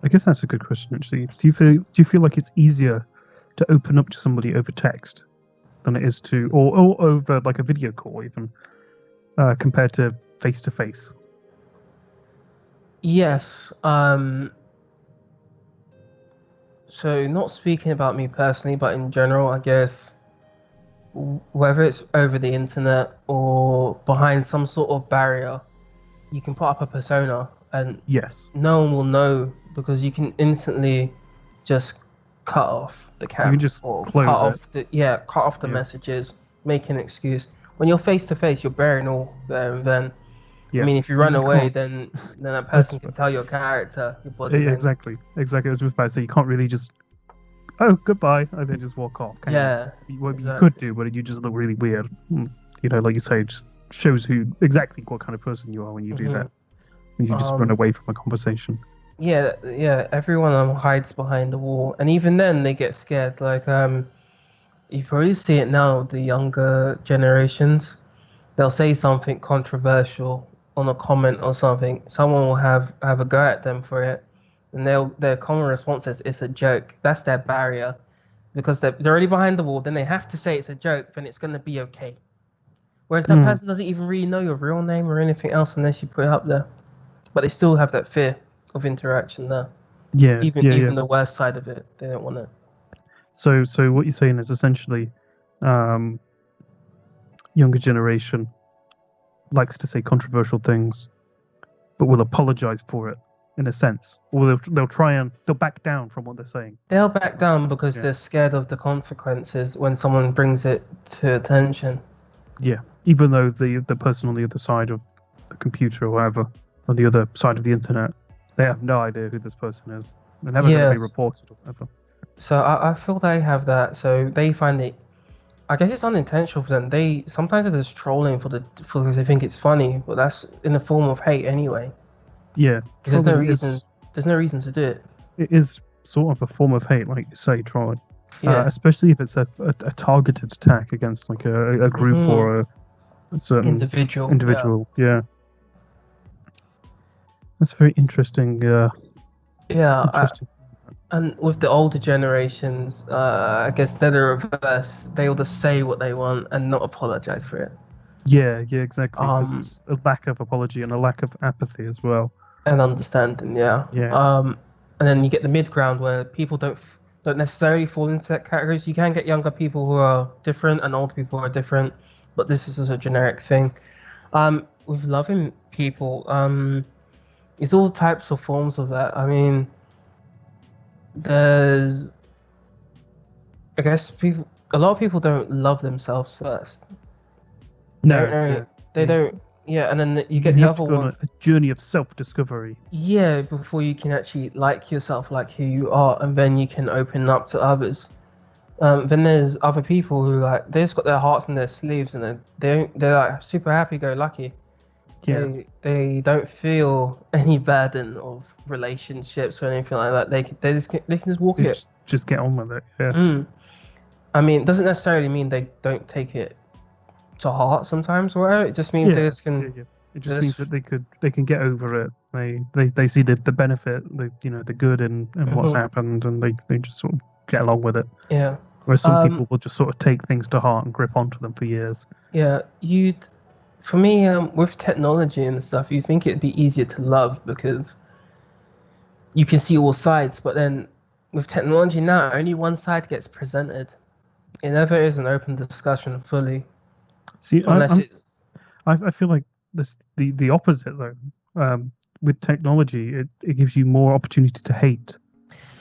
I guess that's a good question actually. Do you feel like it's easier to open up to somebody over text than it is to or over like a video call even compared to face to face? yes. So not speaking about me personally, but in general, I guess whether it's over the internet or behind some sort of barrier, you can put up a persona and Yes. no one will know because you can instantly just cut off the You cam can just or close cut off the Yeah. messages, make an excuse. When you're face to face, you're bearing all there and then. Yeah. I mean, if you run You away, can't- then that person can tell your character, your body Yeah, language. exactly. I was just about to say you can't really just goodbye and then just walk off. Can Yeah, you? Well, you exactly. could do, but you just look really weird. Like you say, it just shows exactly what kind of person you are when you do that. When you just run away from a conversation. Yeah, everyone hides behind the wall, and even then they get scared. Like you probably see it now. The younger generations, they'll say something controversial on a comment or something. Someone will have a go at them for it, and their common response is it's a joke. That's their barrier, because they're already behind the wall. Then they have to say it's a joke, then it's gonna be okay. Whereas that person doesn't even really know your real name or anything else unless you put it up there, but they still have that fear of interaction there. Yeah, Even the worst side of it, they don't want it. So what you're saying is essentially, younger generation likes to say controversial things, but will apologize for it in a sense, or they'll back down from what they're saying. They'll back down because Yeah. they're scared of the consequences when someone brings it to attention. Yeah, even though the person on the other side of the computer or whatever, on the other side of the internet, they have no idea who this person is. They're never going to be reported or whatever. So I feel they have that. So they find it. I guess it's unintentional for them. They sometimes they're just trolling because they think it's funny, but that's in the form of hate anyway. Yeah, There's no trolling reason. There's no reason to do it. It is sort of a form of hate, like you say, trolling. Yeah. Especially if it's a targeted attack against like a group or a certain individual. Yeah. That's very interesting. Interesting. And with the older generations, I guess they're the reverse. They'll just say what they want and not apologize for it. Yeah, exactly. There's a lack of apology and a lack of apathy as well. And understanding, yeah. Yeah. And then you get the mid ground where people don't necessarily fall into that categories. You can get younger people who are different and older people who are different, but this is just a generic thing. With loving people, it's all types of forms of that. I mean, there's, I guess a lot of people don't love themselves first. No. They don't. Yeah, and then you get You the have other to go one. on a journey of self-discovery. Yeah, before you can actually like yourself, like who you are, and then you can open up to others. Then there's other people who like they just got their hearts in their sleeves and they're like super happy-go-lucky. Yeah. They don't feel any burden of relationships or anything like that. They can just walk it. Just get on with it. Yeah. I mean, it doesn't necessarily mean they don't take it to heart sometimes or whatever. It just means they just can. Yeah. It just means that they can get over it. They see the benefit, the good in what's happened, and they just sort of get along with it. Yeah, Whereas some Um, people will just sort of take things to heart and grip onto them for years. yeah, for me, with technology and stuff, you think it'd be easier to love because you can see all sides, but then with technology now, only one side gets presented. It never is an open discussion fully, See, unless it's I feel like the opposite though. With technology, it gives you more opportunity to hate.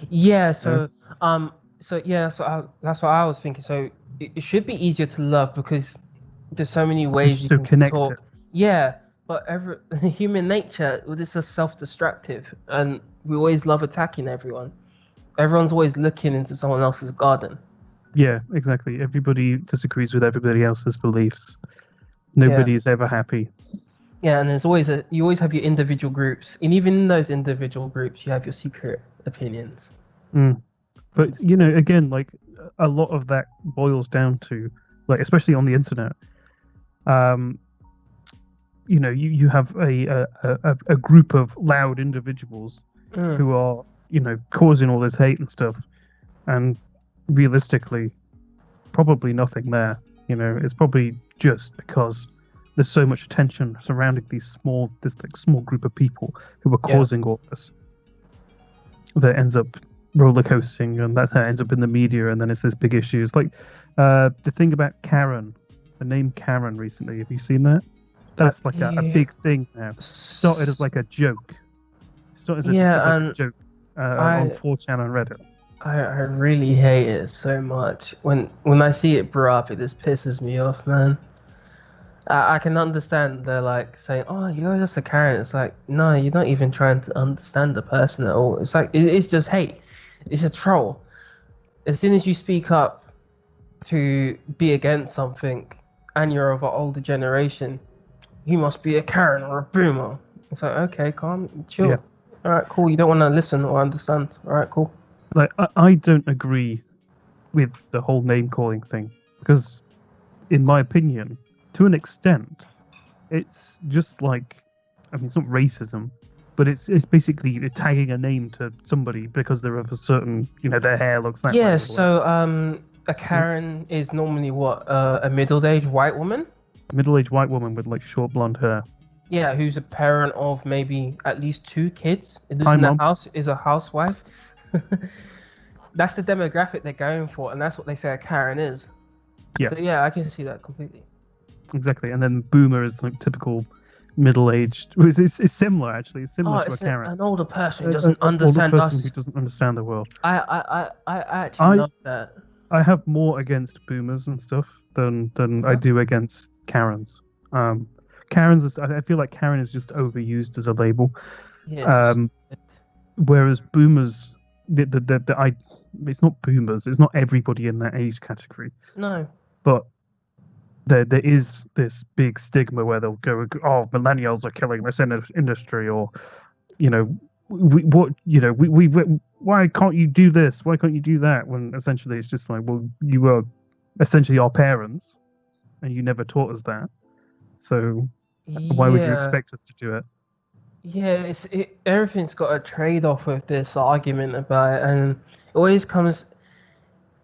yeah. You know? That's what I was thinking. So it should be easier to love because there's so many Because ways you're you so can connected. talk. Yeah, but human nature, well, this is self-destructive, and we always love attacking everyone. Everyone's always looking into someone else's garden. Yeah, exactly. Everybody disagrees with everybody else's beliefs. Yeah, Nobody is ever happy. yeah, and you always have your individual groups, and even in those individual groups, you have your secret opinions. Mm. But again, like a lot of that boils down to, like, especially on the internet. Um, you have a group of loud individuals Mm. who are causing all this hate and stuff, and realistically, probably nothing there. It's probably just because there's so much attention surrounding this like small group of people who are Yeah. causing all this that ends up roller coasting, and that's how it ends up in the media, and then it's this big issue. It's like the thing about Karen, the name Karen recently. Have you seen that? That's like a Yeah. big thing now. Started as like a joke. Started as, Yeah, as like a and joke on I 4chan and Reddit. I really hate it so much. When I see it brought up, it just pisses me off, man. I can understand they're like saying, "Oh, you're just a Karen." It's like, no, you're not even trying to understand the person at all. It's like it's just hate. It's a troll. As soon as you speak up to be against something, and you're of an older generation, you must be a Karen or a boomer. It's like, okay, calm, chill. Yeah. All right, cool. You don't want to listen or understand. All right, cool. Like I don't agree with the whole name calling thing because, in my opinion, to an extent, it's just like, I mean, it's not racism, but it's basically tagging a name to somebody because they're of a certain, their hair looks that way. Yeah. Or So a Karen is normally what a middle-aged white woman. middle-aged white woman with like short blonde hair. Yeah, who's a parent of maybe at least 2 kids. Lives Hi, in the Mom. house, is a housewife. That's the demographic they're going for, and that's what they say a Karen is. Yeah. So yeah, I can see that completely. Exactly, and then boomer is like typical middle-aged. It's similar actually. It's similar to a It's Karen. an older person who An doesn't understand older person us. who doesn't understand the world. I actually love that. I have more against boomers and stuff than I do against Karens. Karens I feel like Karen is just overused as a label. Yeah, Whereas boomers, it's not boomers. It's not everybody in that age category. no. But there is this big stigma where they'll go, oh, millennials are killing this industry, or why can't you do this? Why can't you do that? When essentially it's just like, well, you were essentially our parents, and you never taught us that. So why would you expect us to do it? Yeah, everything's got a trade-off with this argument about it, and it always comes.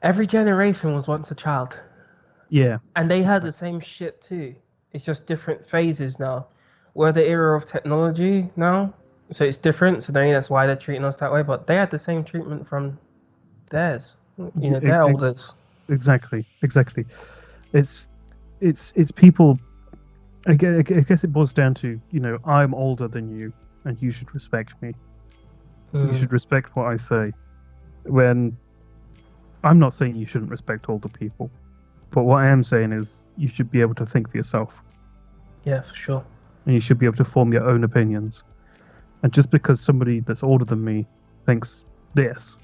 Every generation was once a child. Yeah. And they had the same shit too. It's just different phases now. We're the era of technology now, so it's different. So maybe that's why they're treating us that way. But they had the same treatment from theirs. Their elders. Exactly. It's people. I guess it boils down to, I'm older than you, and you should respect me. You should respect what I say. When I'm not saying you shouldn't respect older people. But what I am saying is you should be able to think for yourself. Yeah, for sure. And you should be able to form your own opinions. And just because somebody that's older than me thinks this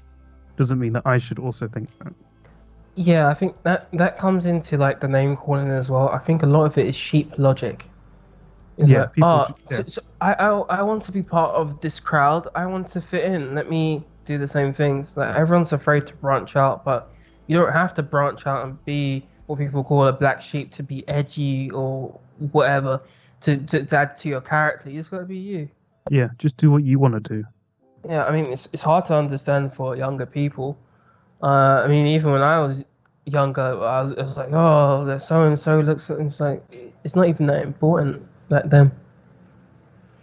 doesn't mean that I should also think that. Yeah, I think that comes into like the name calling as well. I think a lot of it is sheep logic. It's Yeah, like, people. So I want to be part of this crowd. I want to fit in. Let me do the same things. Like everyone's afraid to branch out, but you don't have to branch out and be what people call a black sheep to be edgy or whatever to add to your character. You just gotta be you. Yeah, just do what you want to do. Yeah, I mean it's hard to understand for younger people. I mean even when I was younger, I was like, oh, that so and so looks. It's like it's not even that important back then.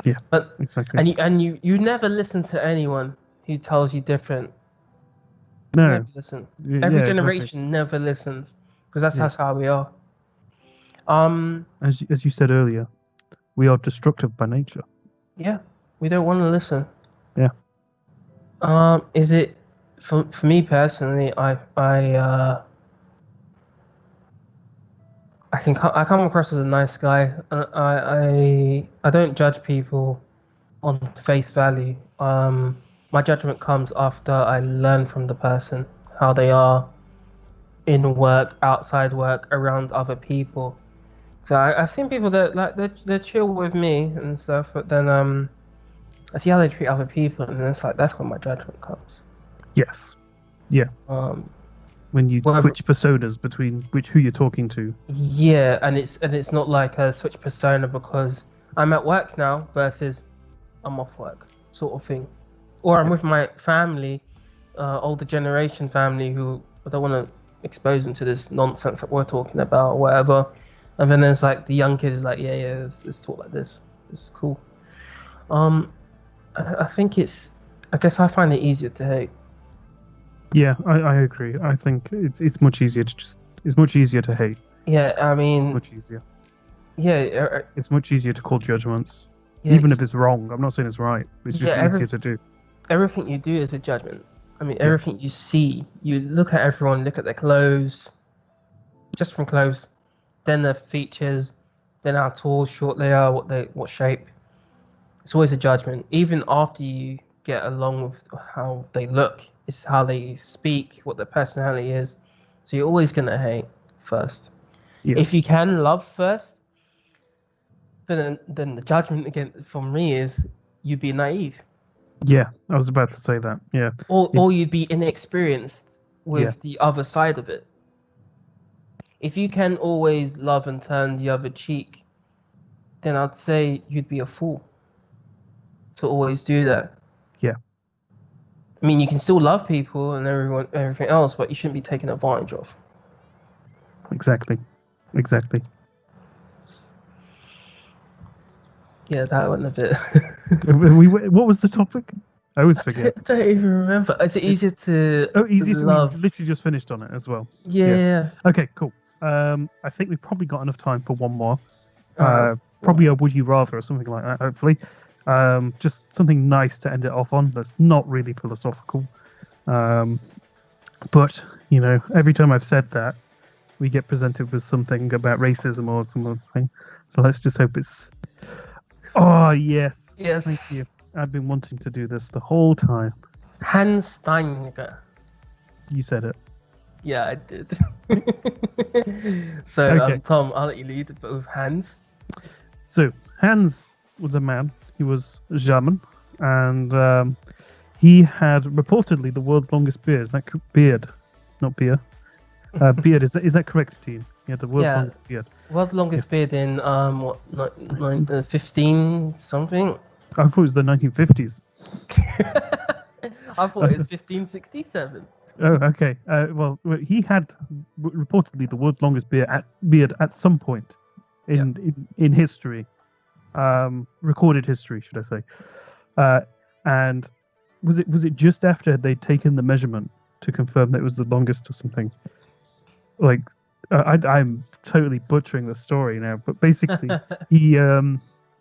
Yeah, But exactly. you never listen to anyone who tells you different. No. Never listen. Every Yeah, exactly. generation never listens because that's Yeah. how we are. Um, As you said earlier, we are destructive by nature. yeah, we don't want to listen. Yeah. Is it for me personally? I come across as a nice guy. I don't judge people on face value. My judgment comes after I learn from the person how they are in work, outside work, around other people. So I've seen people that like they're chill with me and stuff, but then I see how they treat other people, and it's like that's when my judgment comes. Yes. Yeah. Um, When you whether switch personas between who you're talking to. Yeah, and it's not like a switch persona because I'm at work now versus I'm off work sort of thing, or I'm Yeah. with my family, older generation family who I don't want to expose them to this nonsense that we're talking about or whatever, and then there's like the young kids like yeah let's talk like this. It's cool. Um, I think I guess I find it easier to hate. Yeah, I agree. I think it's much easier to hate. Yeah, I mean Much easier. yeah It's much easier to call judgments, yeah even if it's wrong. I'm not saying it's right. It's just yeah easier to do. everything you do is a judgment. I mean, Yeah. everything you see, you look at everyone, look at their clothes, just from clothes, then their features, then how tall, short they are, what shape. It's always a judgment. Even after you get along with how they look, it's how they speak, what their personality is. So you're always gonna hate first. Yeah. If you can love first, then the judgment again from me is you'd be naive. Yeah, I was about to say that. Yeah. Or you'd be inexperienced with Yeah. the other side of it. If you can always love and turn the other cheek, then I'd say you'd be a fool to always do that. Yeah. I mean, you can still love people and everything else, but you shouldn't be taken advantage of. Exactly. Exactly. Yeah, that went a bit. What was the topic? I always forget. I don't even remember. Is it easier to Easier to. love? We literally just finished on it as well. Yeah. Okay, cool. I think we've probably got enough time for one more. Alright. Probably a would you rather or something like that. Hopefully, just something nice to end it off on. That's not really philosophical. But every time I've said that, we get presented with something about racism or something. So let's just hope it's. Oh yes. Yes. Thank you. I've been wanting to do this the whole time. Hans Steininger. You said it. Yeah, I did. So, Okay. Tom, I'll let you lead with Hans. So Hans was a man. He was German, and he had reportedly the world's longest beard. Is that beard, not beer? Beard. Is that correct, Dean? Yeah, the world's longest beard. World's longest Yes. beard in 15 something. I thought it was the 1950s. I thought it was 1567. Oh, okay. Well, he had reportedly the world's longest beard at some point in history, recorded history, should I say? And was it just after they'd taken the measurement to confirm that it was the longest or something? Like, I'm totally butchering the story now, but basically he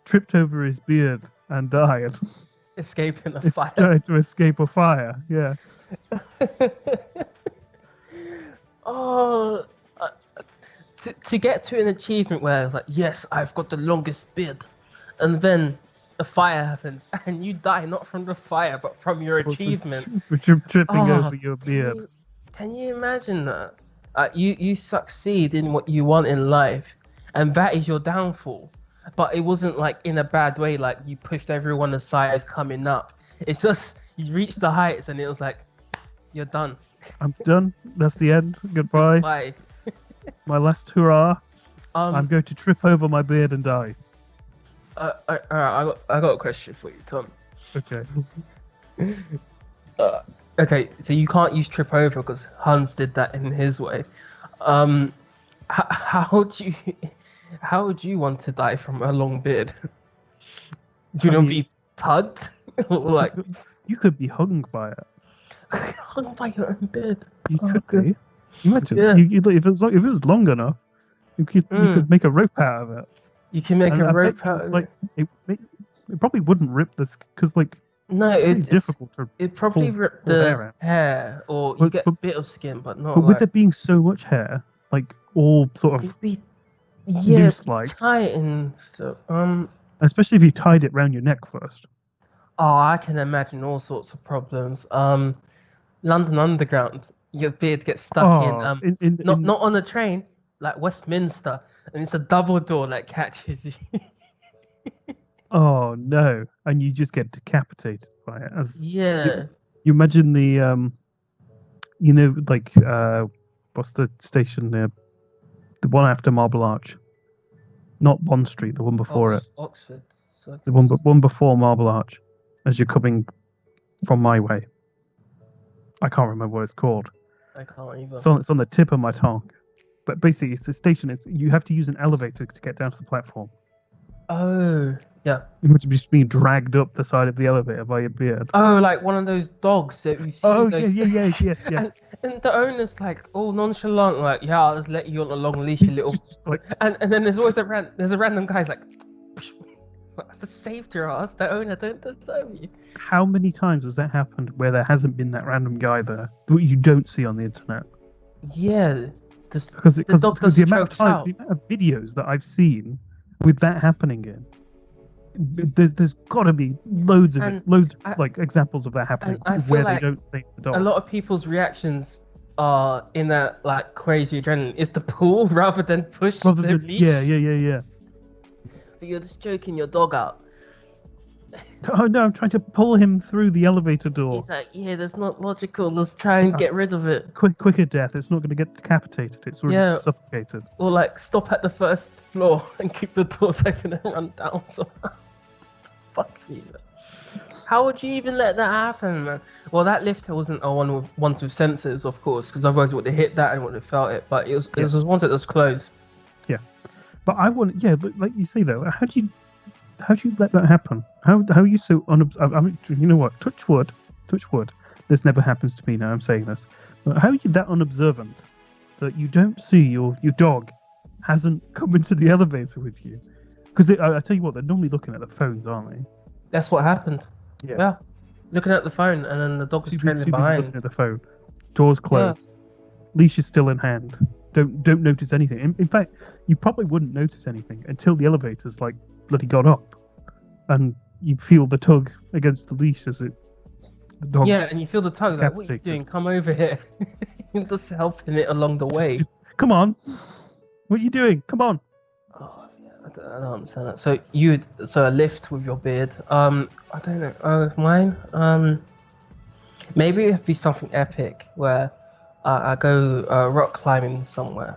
tripped over his beard and died. Escaping a It's fire. trying to escape a fire. Yeah. Oh, to get to an achievement where it's like, yes, I've got the longest beard, and then a fire happens and you die not from the fire but from your achievement. Tripping over your beard. Can you imagine that? You succeed in what you want in life, and that is your downfall. But it wasn't like in a bad way, like you pushed everyone aside coming up. It's just you reached the heights and it was like, you're done. I'm done. That's the end. Goodbye. Bye. My last hurrah. I'm Um, going to trip over my beard and die. I got a question for you, Tom. Okay. Okay, so you can't use trip over because Hans did that in his way. How do you how would you want to die from a long beard? Do you I want to mean, be tugged? Or like you could be hung by it. hung by your own beard? You Oh, could good. be. Imagine Yeah. if it was long enough, you could make a rope out of it. You can make And a I bet rope you, out of like it. it probably wouldn't rip this because like No, it's really it's difficult to it probably pull ripped hair the out. hair, or you But- get but- a bit of skin, but not But with like there being so much hair, like all sort of it'd be loose like, tight and so especially if you tied it around your neck first. oh, I can imagine all sorts of problems. London Underground, your beard gets stuck in not on a train like Westminster, and it's a double door that catches you. Oh no! And you just get decapitated by it. Yeah. You imagine the like what's the station there? The one after Marble Arch, not Bond Street, the one before it. Oxford. The one before Marble Arch, as you're coming from my way. I can't remember what it's called. I can't either. It's on the tip of my tongue. But basically, it's a station. You have to use an elevator to get down to the platform. Oh, yeah. You must be just being dragged up the side of the elevator by your beard. Oh, like one of those dogs that you see. Oh, those... yes. And the owner's like all nonchalant, like, yeah, I'll just let you on a long leash, you little. Just like, And then there's always a random guy's like, that's the saved your ass. The owner don't deserve you. how many times has that happened where there hasn't been that random guy there that you don't see on the internet? Yeah. Because the dog does the amount of chokes out. the amount of videos that I've seen with that happening in, there's got to be loads of like examples of that happening I feel where like they don't save the dog. A lot of people's reactions are in that like crazy adrenaline is to pull rather than push the leash. Yeah. So you're just choking your dog out. Oh no, I'm trying to pull him through the elevator door. He's like, yeah, that's not logical. Let's try and get rid of it. Quicker death. It's not going to get decapitated. It's already suffocated. Or like stop at the first floor and keep the doors open and run down somehow. Fuck you. How would you even let that happen, man? Well, that lifter wasn't a one with sensors, of course, because otherwise it would have hit that and would have felt it. But it was one that was closed. Yeah, but but like you say though, how do you let that happen? How are you so I mean, you know what? Touch wood. This never happens to me now. I'm saying this. But how are you that unobservant that you don't see your dog hasn't come into the elevator with you? Because I tell you what, they're normally looking at the phones, aren't they? That's what happened. Yeah. Looking at the phone, and then the dog's Too trailing busy behind. looking at the phone. Doors closed. Leash is still in hand. Don't notice anything. In fact, you probably wouldn't notice anything until the elevator's like bloody got up, and you feel the tug against the leash as the dog. Yeah, and you feel the tug. Like, what are you doing? Come over here. You're just helping it along the way. Come on. What are you doing? Come on. Oh, yeah, I don't understand that. So a lift with your beard. I don't know. Mine. Maybe it'd be something epic where I go rock climbing somewhere,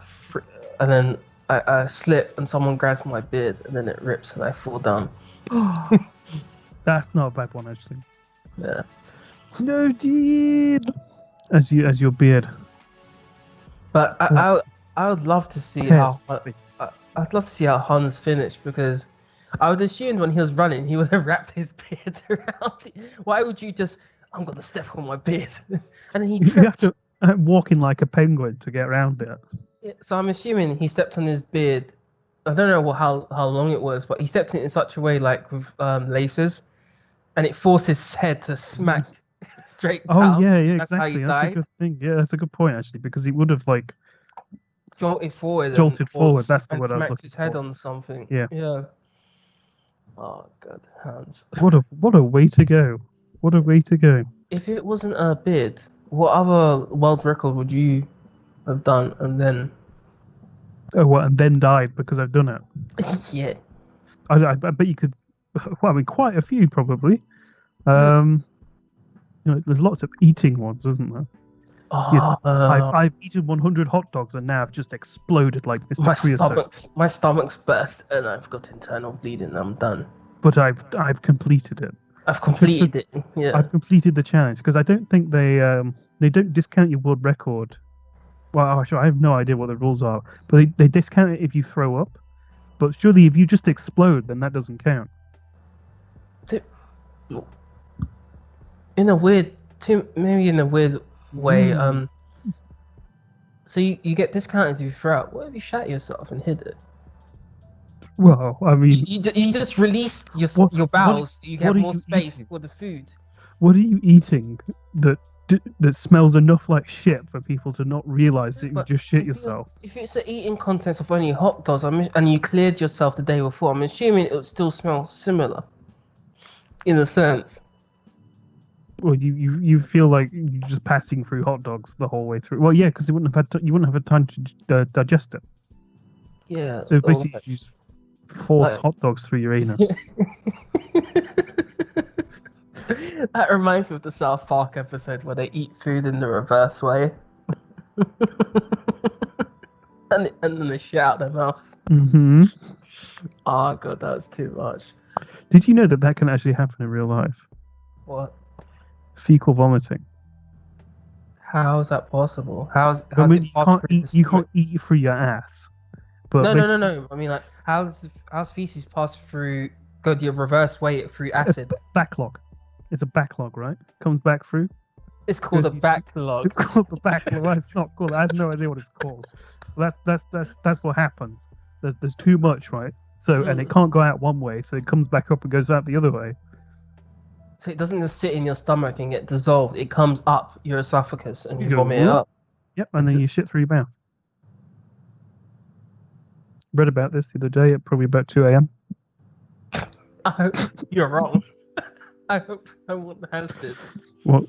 and then I slip and someone grabs my beard and then it rips and I fall down. That's not a bad one actually. Yeah. No, dude. As your beard. But I would love to see how I'd love to see how Hans finished, because I would assume when he was running he would have wrapped his beard around it. Why would you just I'm gonna step on my beard and then he tripped. You have to walking like a penguin to get around it. Yeah, so I'm assuming he stepped on his beard. I don't know how long it was, but he stepped in it in such a way, like with laces, and it forced his head to smack straight down. Oh yeah, That's exactly. how he That's died. a good thing. Yeah, that's a good point actually, because he would have like Jolted forward. That's the and word I was smacked looking his head for. on something. Yeah. Yeah. Oh god, Hans. What a way to go. What a way to go. If it wasn't a beard, what other world record would you have done and then? Oh, what? And then died because I've done it. Yeah. I bet you could. Well, I mean, quite a few probably. There's lots of eating ones, isn't there? Oh, Yes, I've eaten 100 hot dogs and now I've just exploded like Mr. Creosote. my stomach's burst and I've got internal bleeding. I'm done. But I've completed it. I've completed it. Yeah. I've completed the challenge because I don't think they don't discount your world record Well, actually, I have no idea what the rules are, but they discount it if you throw up. But surely, if you just explode, then that doesn't count. In a weird, maybe in a weird way. So you get discounted if you throw up. What if you shat yourself and hid it? Well, I mean, You just release your bowels. So you have more space for the food. What are you eating that smells enough like shit for people to not realize that you just shit yourself? If it's the eating contents of only hot dogs, and you cleared yourself the day before, I'm assuming it would still smell similar, in a sense. Well, you feel like you're just passing through hot dogs the whole way through. Well, yeah, because you wouldn't have had time to digest it. Yeah. So basically, you just force hot dogs through your anus. That reminds me of the South Park episode where they eat food in the reverse way. and then they shit out their mouths. Mm-hmm. Oh god, that's too much. Did you know that can actually happen in real life? What? Fecal vomiting. How is that possible? How's I mean, it you can't eat through your ass. But no. I mean, like, how's feces pass through? Go the reverse way through acid. Backlog. It's a backlog, right? Comes back through. It's called a backlog. It's called the backlog. Well, it's not called. I have no idea what it's called. That's what happens. There's too much, right? So and it can't go out one way, so it comes back up and goes out the other way. So it doesn't just sit in your stomach and get dissolved. It comes up your esophagus and you vomit it up. Yep, and then you shit through your mouth. Read about this the other day at probably about 2 a.m. I hope you're wrong. I hope no one has this. Well,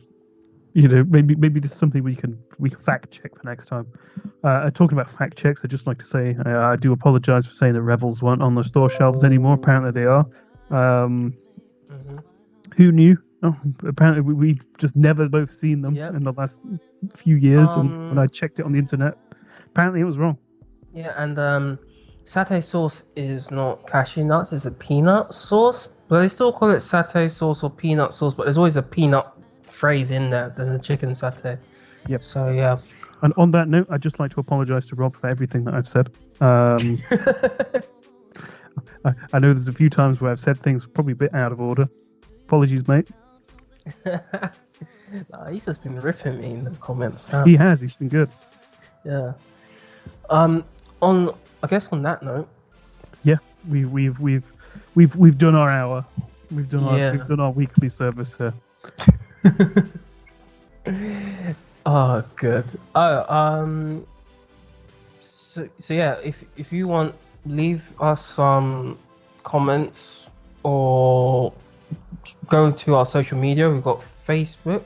maybe this is something we can fact check for next time. Talking about fact checks, I'd just like to say I do apologise for saying that Revels weren't on the store shelves anymore. Apparently they are. Who knew? Oh, apparently we've just never both seen them in the last few years. And when I checked it on the internet, apparently it was wrong. Yeah, and satay sauce is not cashew nuts; it's a peanut sauce. But they still call it satay sauce or peanut sauce. But there's always a peanut phrase in there than the chicken satay. Yep. So yeah. And on that note, I'd just like to apologise to Rob for everything that I've said. I know there's a few times where I've said things probably a bit out of order. Apologies, mate. He's just been ripping me in the comments. He has. He's been good. Yeah. I guess on that note. Yeah, we've done our hour. We've done our weekly service here. Oh, good. So yeah, if you want, leave us some comments or go to our social media. We've got Facebook,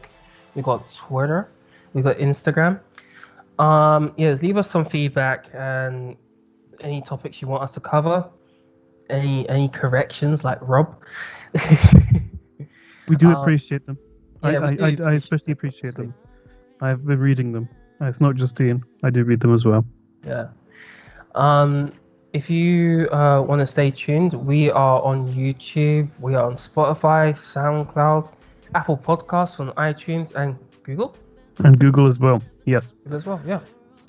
we've got Twitter, we've got Instagram. Yes, leave us some feedback and any topics you want us to cover. Any corrections, like Rob. We do appreciate them. Yeah, I especially appreciate them. I've been reading them. It's not just Ian. I do read them as well. Yeah. If you want to stay tuned, we are on YouTube. We are on Spotify, SoundCloud, Apple Podcasts, on iTunes, and Google. And Google as well. Yes. As well. Yeah.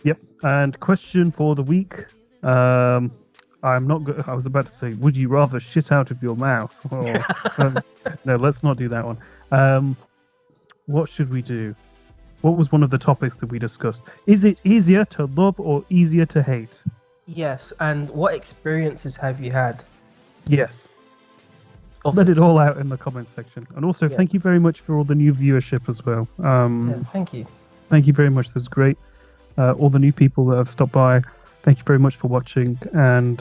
Yep. And question for the week. I'm not good. I was about to say, would you rather shit out of your mouth? No, let's not do that one. What should we do? What was one of the topics that we discussed? Is it easier to love or easier to hate? Yes, and what experiences have you had? Yes. Let it all out in the comments section. And also, thank you very much for all the new viewership as well. Thank you. Thank you very much. That's great. All the new people that have stopped by. Thank you very much for watching. And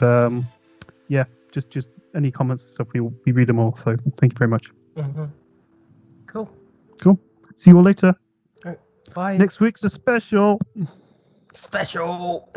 just any comments and stuff, we read them all. So thank you very much. Mm-hmm. Cool. See you all later. All right, bye. Next week's a special. Special.